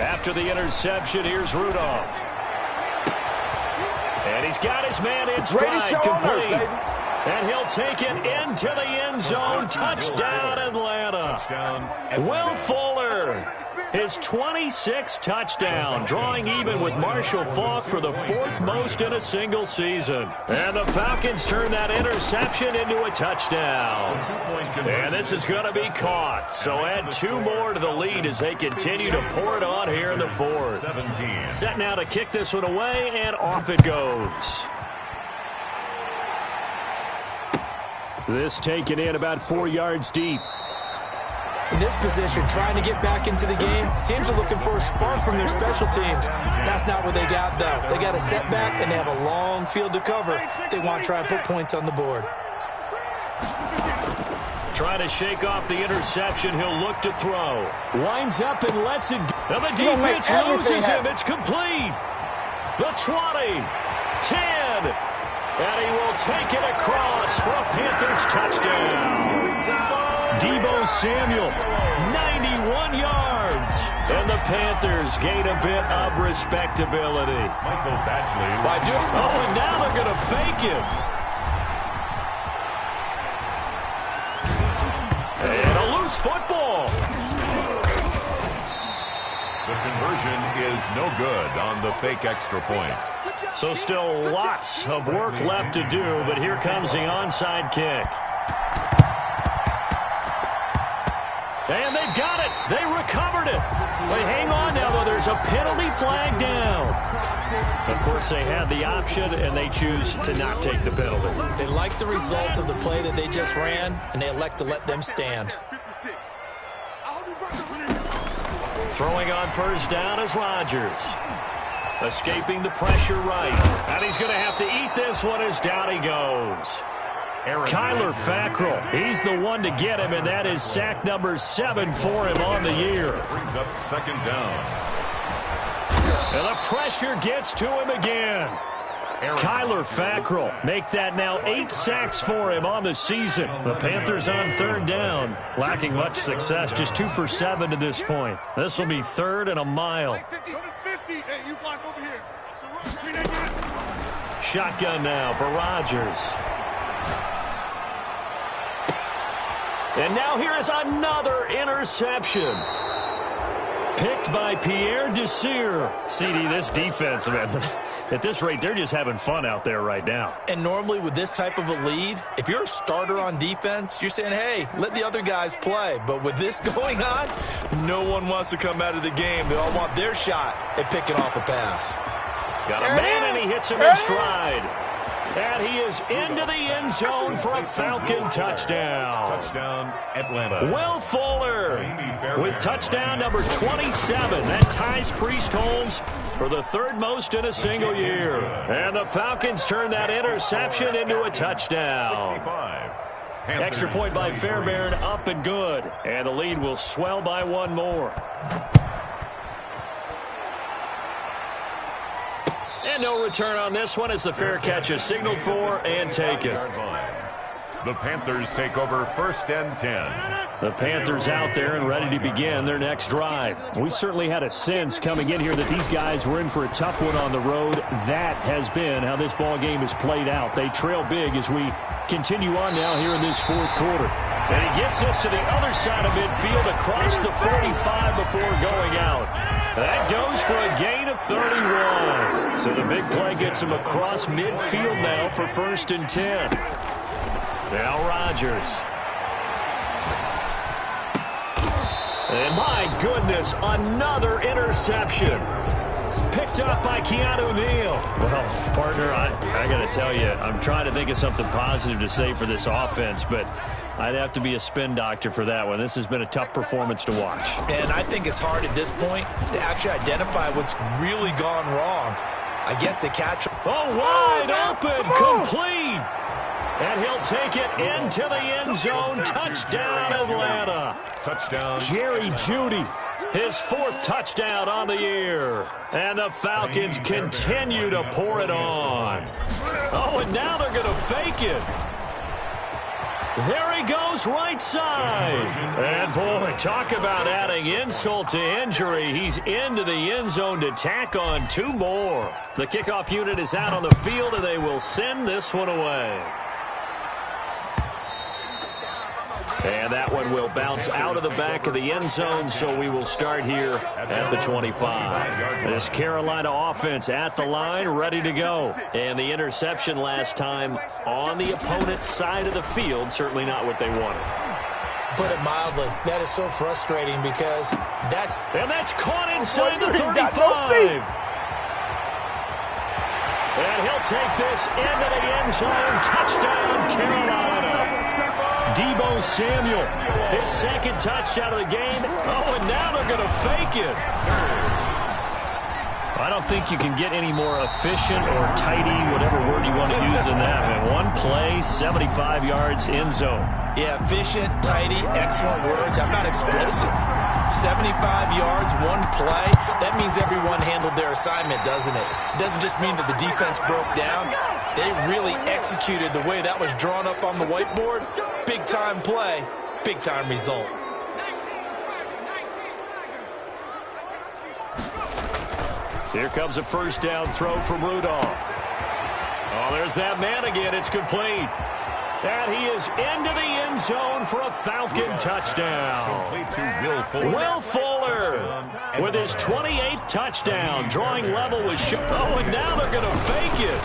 Speaker 1: After the interception, here's Rudolph. And he's got his man in stride, complete. And he'll take it into the end zone. Touchdown, Atlanta. Will Fuller, his 26th touchdown, drawing even with Marshall Faulk for the 4th most in a single season. And the Falcons turn that interception into a touchdown. And this is going to be caught. So add 2 more to the lead as they continue to pour it on here in the 4th. Set now to kick this one away, and off it goes. This taken in about 4 yards deep.
Speaker 2: In this position, trying to get back into the game, teams are looking for a spark from their special teams. That's not what they got, though. They got a setback, and they have a long field to cover if they want to try and put points on the board.
Speaker 1: Trying to shake off the interception. He'll look to throw. Winds up and lets it go. Now the defense loses him. It's complete. The 20, 10. And he will take it across for a Panthers touchdown. Deebo Samuel, 91 yards. And the Panthers gain a bit of respectability.
Speaker 3: Michael Batchley.
Speaker 1: Oh, and now they're going to fake him. And a loose football.
Speaker 3: The conversion is no good on the fake extra point.
Speaker 1: So still lots of work left to do, but here comes the onside kick. And they've got it. They recovered it. But hang on now, though. There's a penalty flag down. Of course, they had the option, and they choose to not take the penalty.
Speaker 2: They like the results of the play that they just ran, and they elect to let them stand.
Speaker 1: Throwing on first down is Rodgers. Escaping the pressure right. And he's going to have to eat this one as down he goes. Kyler Fackrell, he's the one to get him, and that is sack number 7 for him on the year.
Speaker 3: Brings up second down.
Speaker 1: And the pressure gets to him again. Kyler Fackrell, make that now 8 sacks for him on the season. The Panthers on third down, lacking much success, just 2 for 7 to this point. This will be 3rd and a mile. Shotgun now for Rodgers. And now here is another interception. Picked by Pierre Desir. CD, this defense, man, at this rate, they're just having fun out there right now.
Speaker 2: And normally with this type of a lead, if you're a starter on defense, you're saying, hey, let the other guys play. But with this going on, no one wants to come out of the game. They all want their shot at picking off a pass.
Speaker 1: Got a man, and he hits him in stride. And he is into the end zone for a Falcon touchdown.
Speaker 3: Touchdown, Atlanta.
Speaker 1: Will Fuller with touchdown number 27. That ties Priest Holmes for the 3rd most in a single year. And the Falcons turn that interception into a touchdown.
Speaker 3: 65.
Speaker 1: Extra point by Fairbairn, up and good. And the lead will swell by 1 more. And no return on this one as the fair catch is signaled for and taken.
Speaker 3: The Panthers take over 1st and 10.
Speaker 1: The Panthers out there and ready to begin their next drive. We certainly had a sense coming in here that these guys were in for a tough one on the road. That has been how this ball game has played out. They trail big as we continue on now here in this 4th quarter. And he gets us to the other side of midfield across the 45 before going out. That goes for a gain of 31. So the big play gets him across midfield now for 1st and 10. Now Rodgers. And my goodness, another interception. Picked up by Keanu Neal. Well, partner, I got to tell you, I'm trying to think of something positive to say for this offense, but I'd have to be a spin doctor for that one. This has been a tough performance to watch.
Speaker 2: And I think it's hard at this point to actually identify what's really gone wrong. I guess the catch.
Speaker 1: Oh, wide open, complete. And he'll take it into the end zone. Touchdown, Atlanta.
Speaker 3: Touchdown.
Speaker 1: Jerry Jeudy, his 4th touchdown on the year. And the Falcons continue to pour it on. Oh, and now they're going to fake it. There he goes, right side. And, boy, talk about adding insult to injury. He's into the end zone to tack on 2 more. The kickoff unit is out on the field, and they will send this one away. And that one will bounce out of the back of the end zone, so we will start here at the 25. This Carolina offense at the line, ready to go. And the interception last time on the opponent's side of the field, certainly not what they wanted.
Speaker 2: Put it mildly, that is so frustrating because that's
Speaker 1: caught inside the 35. And he'll take this into the end zone. Touchdown, Carolina. Deebo Samuel, his second touchdown of the game. Oh, and now they're going to fake it. I don't think you can get any more efficient or tidy, whatever word you want to use in that. Man, one play, 75 yards, end zone.
Speaker 2: Yeah, efficient, tidy, excellent words. How about explosive? 75 yards, one play. That means everyone handled their assignment, doesn't it? It doesn't just mean that the defense broke down. They really executed the way that was drawn up on the whiteboard. Big-time play, big-time result.
Speaker 1: Here comes a first down throw from Rudolph. Oh, there's that man again. It's complete. And he is into the end zone for a Falcon touchdown. Will Fuller with his 28th touchdown. Drawing level with Oh, and now they're going to fake it.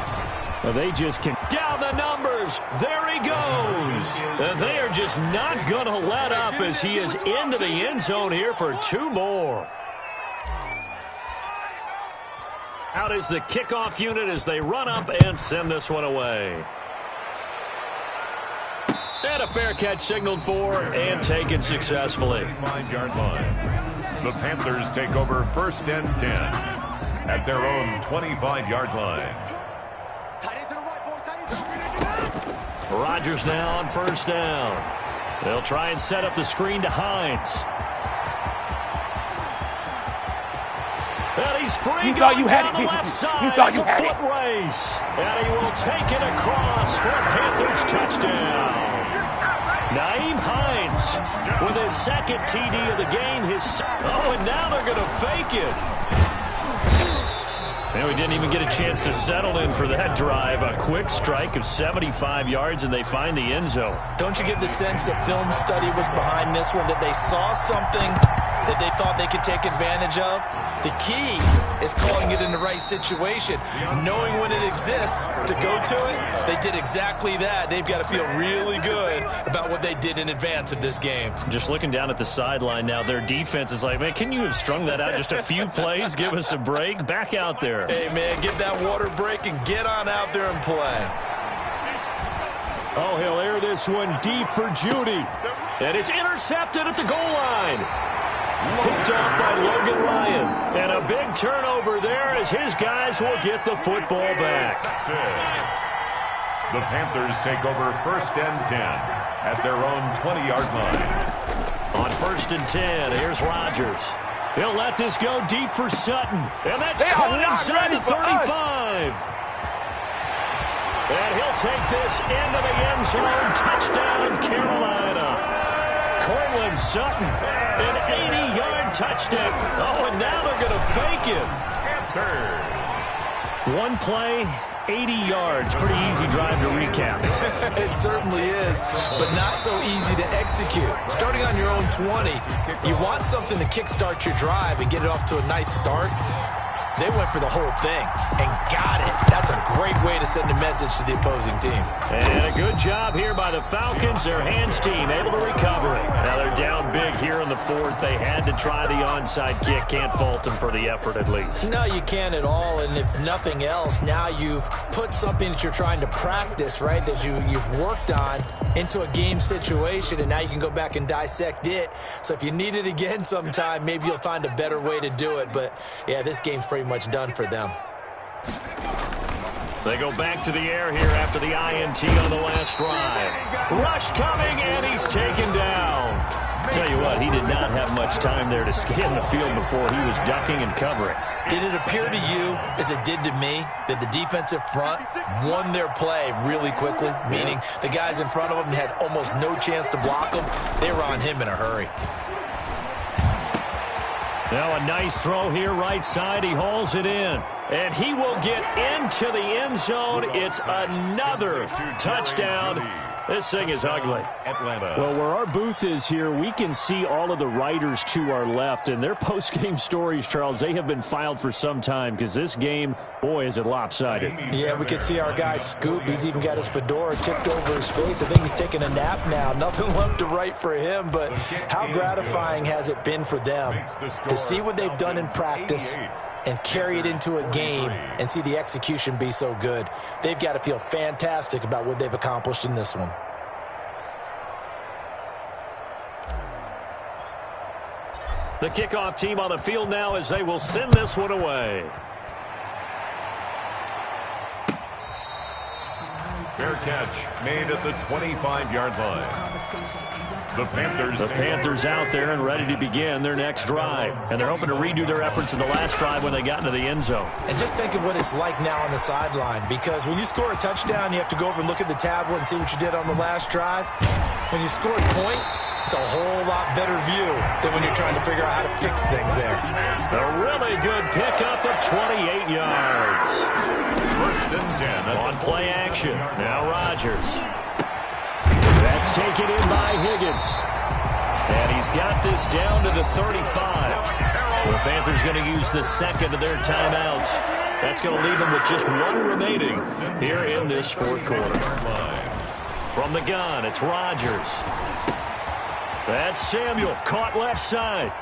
Speaker 1: Well, they just can down the numbers. There he goes. And they are just not going to let up as he is into the end zone here for two more. Out is the kickoff unit as they run up and send this one away. And a fair catch signaled for and taken successfully.
Speaker 3: 5-yard line. The Panthers take over 1st and 10 at their own 25-yard line.
Speaker 1: Rodgers now on first down. They'll try and set up the screen to Hines. And he's free.
Speaker 5: You thought you had it.
Speaker 1: The left side.
Speaker 5: You thought you
Speaker 1: it's a
Speaker 5: had
Speaker 1: foot
Speaker 5: it.
Speaker 1: race. And he will take it across for a Panthers touchdown. Naeem Hines with his second TD of the game. And now they're going to fake it. And we didn't even get a chance to settle in for that drive. A quick strike of 75 yards, and they find the end zone.
Speaker 2: Don't you get the sense that film study was behind this one, that they saw something that they thought they could take advantage of? The key is calling it in the right situation, knowing when it exists to go to it. They did exactly that. They've got to feel really good about what they did in advance of this game.
Speaker 1: Just looking down at the sideline now, their defense is like, man, can you have strung that out just a few plays? Give us a break. Back out there.
Speaker 2: Hey, man, get that water break and get on out there and play.
Speaker 1: Oh, he'll air this one deep for Judy. And it's intercepted at the goal line. Picked off by Logan Ryan. And a big turnover there as his guys will get the football back.
Speaker 3: The Panthers take over 1st and 10 at their own 20-yard line.
Speaker 1: On 1st and 10, here's Rodgers. He'll let this go deep for Sutton. And that's caught inside the 35. And he'll take this into the end zone. Touchdown, Carolina. Cortland Sutton, an 80-yard touchdown. Oh, and now they're going to fake it. One play, 80 yards. Pretty easy drive to recap.
Speaker 2: It certainly is, but not so easy to execute. Starting on your own 20, you want something to kickstart your drive and get it off to a nice start. They went for the whole thing and got it. That's a great way to send a message to the opposing team.
Speaker 1: And a good job here by the Falcons. Their hands team able to recover it. Now they're down big here in the fourth. They had to try the onside kick. Can't fault them for the effort at least.
Speaker 2: No, you can't at all. And if nothing else, now you've put something that you're trying to practice, right, that you've worked on into a game situation, and now you can go back and dissect it. So if you need it again sometime, maybe you'll find a better way to do it. But, yeah, this game's pretty much done for them.
Speaker 1: They go back to the air here after the INT on the last drive. Rush coming, and he's taken down. Tell you what, he did not have much time there to scan the field before he was ducking and covering.
Speaker 2: Did it appear to you, as it did to me, that the defensive front won their play really quickly? Meaning the guys in front of them had almost no chance to block them. They were on him in a hurry.
Speaker 1: Now a nice throw here right side. He hauls it in. And he will get into the end zone. It's another touchdown This thing is ugly.
Speaker 3: Atlanta.
Speaker 1: Well, where our booth is here, we can see all of the writers to our left. And their post-game stories, Charles, they have been filed for some time because this game, boy, is it lopsided.
Speaker 2: Yeah, we can see our guy Scoop. He's even got his fedora tipped over his face. I think he's taking a nap now. Nothing left to write for him. But how gratifying has it been for them to see what they've done in practice and carry it into a game and see the execution be so good. They've got to feel fantastic about what they've accomplished in this one.
Speaker 1: The kickoff team on the field now as they will send this one away.
Speaker 3: Fair catch made at the 25-yard line. The
Speaker 1: Panthers out there and ready to begin their next drive. And they're hoping to redo their efforts in the last drive when they got into the end zone.
Speaker 2: And just think of what it's like now on the sideline, because when you score a touchdown, you have to go over and look at the tablet and see what you did on the last drive. When you score points, it's a whole lot better view than when you're trying to figure out how to fix things there.
Speaker 1: A really good pickup of 28 yards.
Speaker 3: First and 10.
Speaker 1: On play action. Now Rodgers. That's taken in by Higgins. And he's got this down to the 35. The Panthers going to use the second of their timeouts. That's going to leave them with just one remaining here in this fourth quarter. From the gun, it's Rodgers. That's Samuel, caught left side.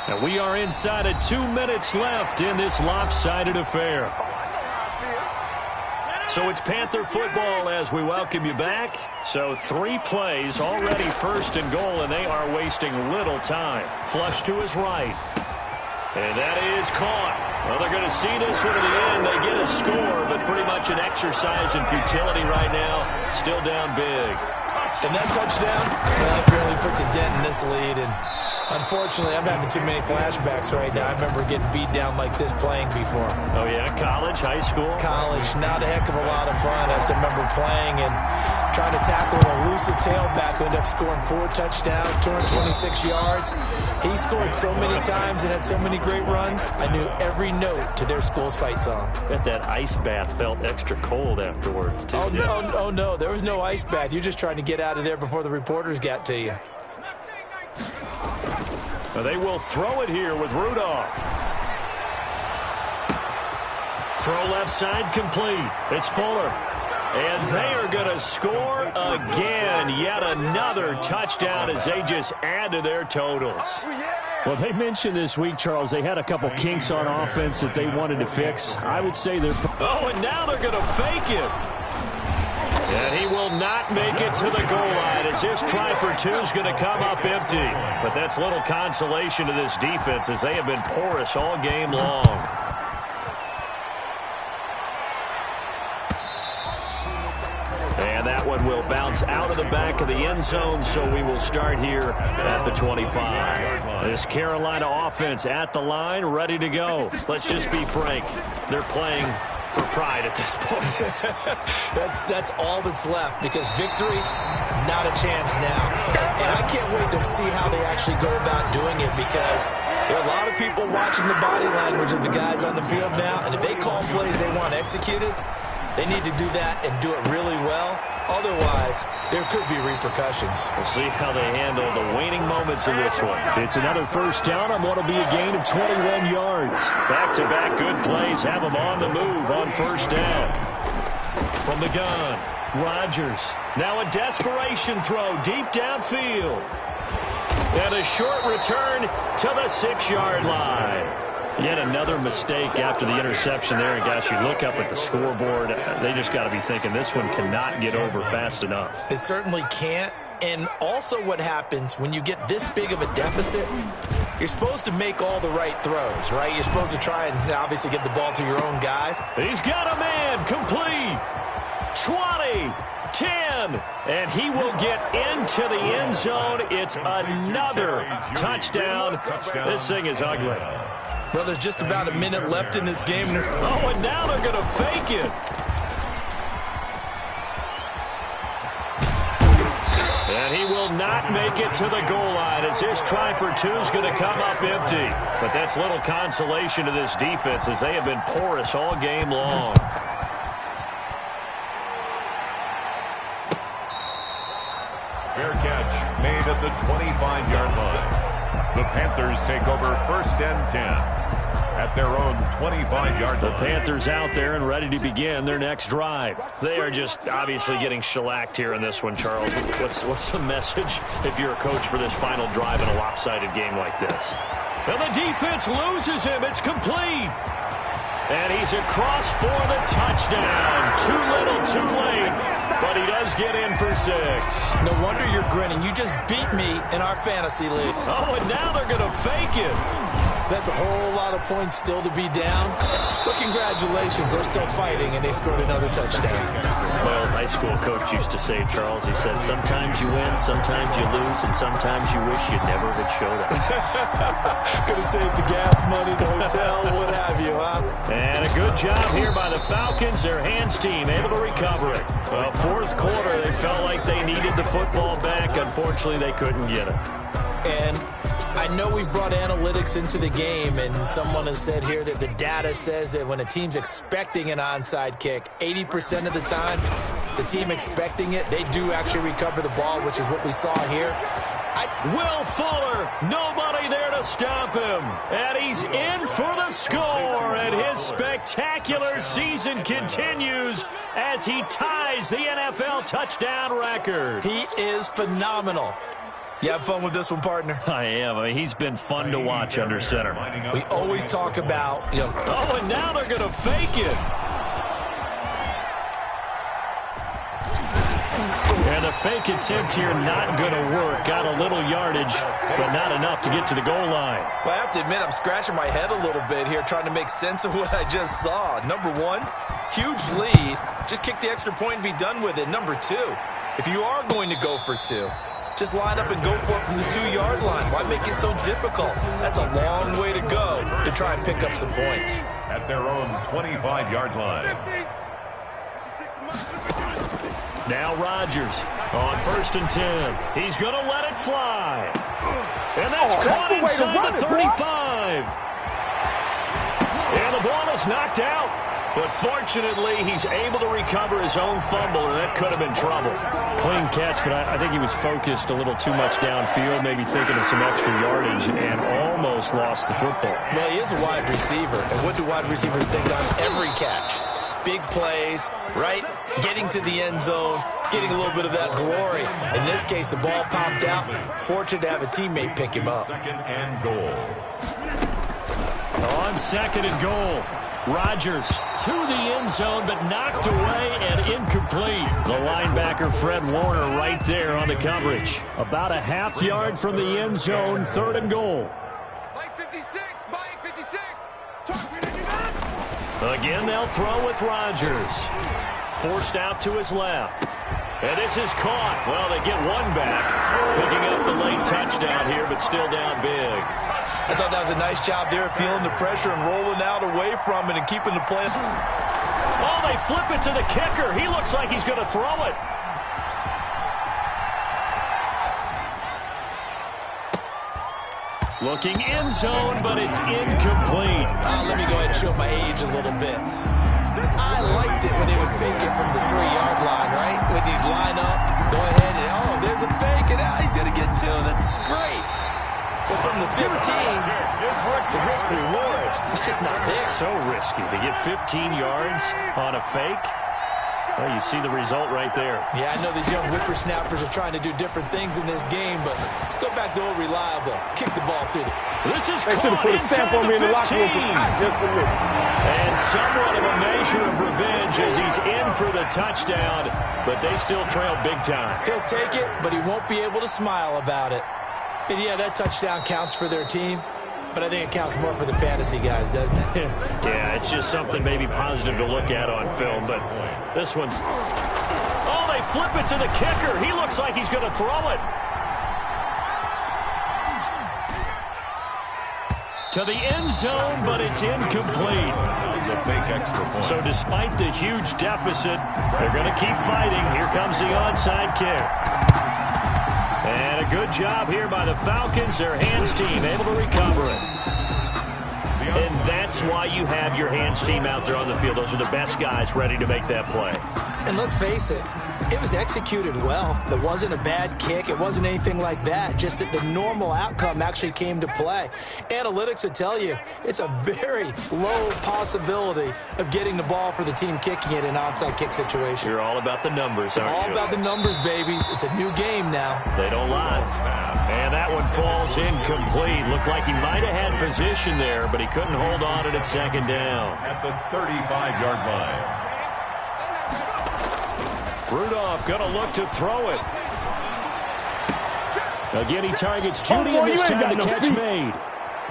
Speaker 1: And we are inside of 2 minutes left in this lopsided affair. So it's Panther football as we welcome you back. So 3 plays, already first and goal, and they are wasting little time. Flush to his right. And that is caught. Well, they're going to see this one to the end. They get a score, but pretty much an exercise in futility right now. Still down big.
Speaker 2: And that touchdown, well, it barely puts a dent in this lead. And unfortunately, I'm having too many flashbacks right now. I remember getting beat down like this playing before.
Speaker 1: Oh, yeah? College, high school?
Speaker 2: College. Not a heck of a lot of fun. I just remember playing and trying to tackle an elusive tailback who ended up scoring 4 touchdowns, 226 yards. He scored so many times and had so many great runs, I knew every note to their school's fight song.
Speaker 1: Bet that ice bath felt extra cold afterwards, too.
Speaker 2: Oh, no. There was no ice bath. You're just trying to get out of there before the reporters got to you.
Speaker 1: Well, they will throw it here with Rudolph. Throw left side complete. It's Fuller. And they are going to score again. Yet another touchdown as they just add to their totals. Well, they mentioned this week, Charles, they had a couple kinks on offense that they wanted to fix. I would say they're... Oh, and now they're going to fake it. And he will not make it to the goal line as this try for 2 is going to come up empty. But that's little consolation to this defense as they have been porous all game long. And that one will bounce out of the back of the end zone, so we will start here at the 25. This Carolina offense at the line, ready to go. Let's just be frank. They're playing for pride at this point.
Speaker 2: That's all that's left, because victory, not a chance now. And I can't wait to see how they actually go about doing it, because there are a lot of people watching the body language of the guys on the field now, and if they call plays they want executed, they need to do that and do it really well. Otherwise, there could be repercussions.
Speaker 1: We'll see how they handle the waning moments of this one. It's another first down on what will be a gain of 21 yards. Back-to-back good plays have them on the move on first down. From the gun, Rodgers. Now a desperation throw deep downfield. And a short return to the 6-yard line. Yet another mistake after the interception there. And, gosh, you look up at the scoreboard. They just got to be thinking this one cannot get over fast enough.
Speaker 2: It certainly can't. And also what happens when you get this big of a deficit, you're supposed to make all the right throws, right? You're supposed to try and obviously get the ball to your own guys.
Speaker 1: He's got a man complete. 20, 10, and he will get into the end zone. It's another touchdown. This thing is ugly.
Speaker 2: Well, there's just about a minute left in this game.
Speaker 1: Oh, and now they're going to fake it. And he will not make it to the goal line as this try for 2 is going to come up empty. But that's little consolation to this defense as they have been porous all game long.
Speaker 3: the 25-yard line. The Panthers take over first and 10 at their own 25-yard line.
Speaker 1: The Panthers out there and ready to begin their next drive. They are just obviously getting shellacked here in this one, Charles. What's the message if you're a coach for this final drive in a lopsided game like this? And the defense loses him. It's complete. And he's across for the touchdown. Too little, too late. But he does get in for 6.
Speaker 2: No wonder you're grinning. You just beat me in our fantasy league.
Speaker 1: Oh, and now they're going to fake it.
Speaker 2: That's a whole lot of points still to be down. But congratulations, they're still fighting, and they scored another touchdown.
Speaker 1: My old high school coach used to say, Charles, he said, sometimes you win, sometimes you lose, and sometimes you wish you never had showed up.
Speaker 2: Could have saved the gas money, the hotel, what have you, huh?
Speaker 1: And a good job here by the Falcons. Their hands team able to recover it. Well, fourth quarter, they felt like they needed the football back. Unfortunately, they couldn't get it.
Speaker 2: And I know we've brought analytics into the game, and someone has said here that the data says that when a team's expecting an onside kick, 80% of the time, the team expecting it, they do actually recover the ball, which is what we saw here.
Speaker 1: Will Fuller, nobody there to stop him. And he's in for the score, and his spectacular season continues as he ties the NFL touchdown record.
Speaker 2: He is phenomenal. You have fun with this one, partner?
Speaker 1: I am. I mean, he's been fun to watch under center.
Speaker 2: We always talk about,
Speaker 1: Oh, and now they're going to fake it. And the fake attempt here not going to work. Got a little yardage, but not enough to get to the goal line.
Speaker 2: Well, I have to admit, I'm scratching my head a little bit here trying to make sense of what I just saw. Number one, huge lead. Just kick the extra point and be done with it. Number two, if you are going to go for 2, just line up and go for it from the 2-yard line. Why make it so difficult? That's a long way to go to try and pick up some points.
Speaker 3: At their own 25-yard line.
Speaker 1: Now Rodgers on first and 10. He's going to let it fly. And that's caught inside the 35. And the ball is knocked out. But fortunately, he's able to recover his own fumble, and that could have been trouble. Clean catch, but I think he was focused a little too much downfield, maybe thinking of some extra yardage, and almost lost the football.
Speaker 2: Well, he is a wide receiver, and what do wide receivers think on every catch? Big plays, right? Getting to the end zone, getting a little bit of that glory. In this case, the ball popped out. Fortunate to have a teammate pick him up.
Speaker 3: Second and goal.
Speaker 1: On second and goal. Rodgers to the end zone, but knocked away and incomplete. The linebacker, Fred Warner, right there on the coverage. About a half yard from the end zone, third and goal.
Speaker 4: Mike 56, Mike 56.
Speaker 1: Again, they'll throw with Rodgers. Forced out to his left. And this is caught. Well, they get one back. Picking up the late touchdown here, but still down big.
Speaker 2: I thought that was a nice job there, feeling the pressure and rolling out away from it and keeping the play.
Speaker 1: Oh, they flip it to the kicker. He looks like he's going to throw it. Looking end zone, but it's incomplete.
Speaker 2: Let me go ahead and show my age a little bit. I liked it when they would fake it from the 3-yard line, right? When you'd line up, go ahead and, oh, there's a fake, and he's going to get 2. That's great. But from the 15, the risk-reward is just not there.
Speaker 1: So risky to get 15 yards on a fake. Well, you see the result right there.
Speaker 2: Yeah, I know these young whippersnappers are trying to do different things in this game, but let's go back to old reliable. Kick the ball through.
Speaker 1: This is caught inside the 15. And somewhat of a measure of revenge as he's in for the touchdown, but they still trail big time.
Speaker 2: He'll take it, but he won't be able to smile about it. And yeah, that touchdown counts for their team, but I think it counts more for the fantasy guys, doesn't it?
Speaker 1: Yeah, it's just something maybe positive to look at on film, but this one... Oh, they flip it to the kicker. He looks like he's going to throw it. To the end zone, but it's incomplete.
Speaker 3: A fake extra point.
Speaker 1: So despite the huge deficit, they're going to keep fighting. Here comes the onside kick. And a good job here by the Falcons, their hands team, able to recover it. And that's why you have your hands team out there on the field. Those are the best guys ready to make that play.
Speaker 2: And let's face it, It was executed well. There wasn't a bad kick. It wasn't anything like that. Just that the normal outcome actually came to play. Analytics will tell you it's a very low possibility of getting the ball for the team kicking it in an onside kick situation.
Speaker 1: You're all about the numbers, aren't you?
Speaker 2: All about the numbers, baby. It's a new game now.
Speaker 1: They don't lie. And that one falls incomplete. Looked like he might have had position there, but he couldn't hold on to it at second down.
Speaker 3: At the 35-yard line.
Speaker 1: Rudolph going to look to throw it. Again, he targets Judy, and this time the catch made.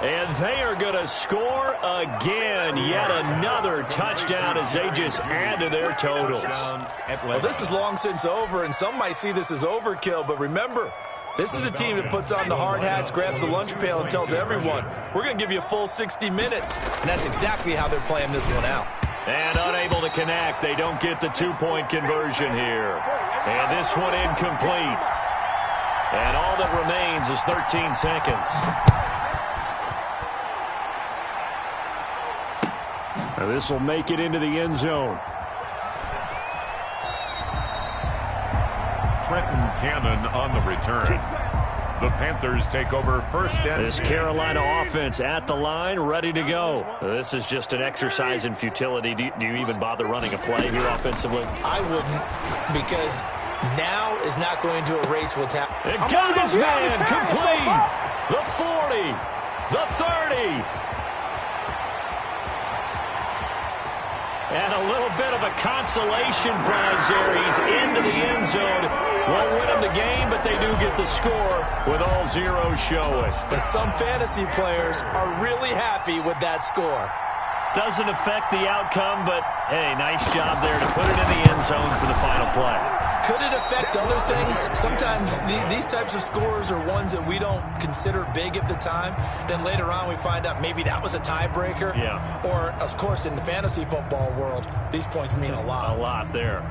Speaker 1: And they are going to score again. Yet another touchdown as they just add to their totals.
Speaker 2: Well, this is long since over, and some might see this as overkill. But remember, this is a team that puts on the hard hats, grabs the lunch pail, and tells everyone, we're going to give you a full 60 minutes. And that's exactly how they're playing this one out.
Speaker 1: And unable to connect. They don't get the two-point conversion here. And this one incomplete. And all that remains is 13 seconds. Now this will make it into the end zone.
Speaker 3: Trenton Cannon on the return. The Panthers take over first and
Speaker 1: this Carolina offense at the line, ready to go. This is just an exercise in futility. Do you even bother running a play here offensively?
Speaker 2: I wouldn't, because now is not going to erase what's happening.
Speaker 1: It got his man complete. The 40, the 30. And a little bit of a consolation prize there. He's into the end zone. Won't win them the game, but they do get the score with all zeros showing.
Speaker 2: But some fantasy players are really happy with that score.
Speaker 1: Doesn't affect the outcome, but, hey, nice job there to put it in the end zone for the final play.
Speaker 2: Could it affect other things? Sometimes these types of scores are ones that we don't consider big at the time. Then later on we find out maybe that was a tiebreaker.
Speaker 1: Yeah.
Speaker 2: Or, of course, in the fantasy football world, these points mean a lot.
Speaker 1: A lot there.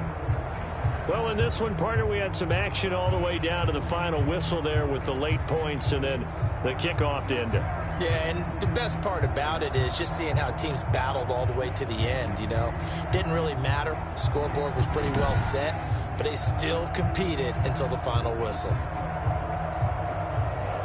Speaker 1: Well, in this one, partner, we had some action all the way down to the final whistle there with the late points and then the kickoff to end it.
Speaker 2: Yeah, and the best part about it is just seeing how teams battled all the way to the end, you know. Didn't really matter. Scoreboard was pretty well set, but they still competed until the final whistle.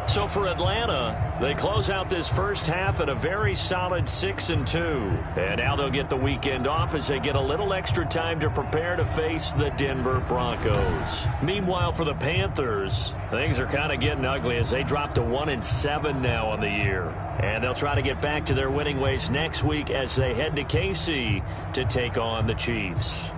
Speaker 1: So for Atlanta, they close out this first half at a very solid 6-2. And now they'll get the weekend off as they get a little extra time to prepare to face the Denver Broncos. Meanwhile, for the Panthers, things are kind of getting ugly as they drop to 1-7 now on the year. And they'll try to get back to their winning ways next week as they head to KC to take on the Chiefs.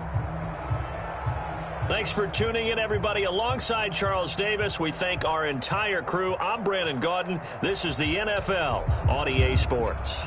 Speaker 1: Thanks for tuning in, everybody. Alongside Charles Davis, we thank our entire crew. I'm Brandon Gaudin. This is the NFL on EA Sports.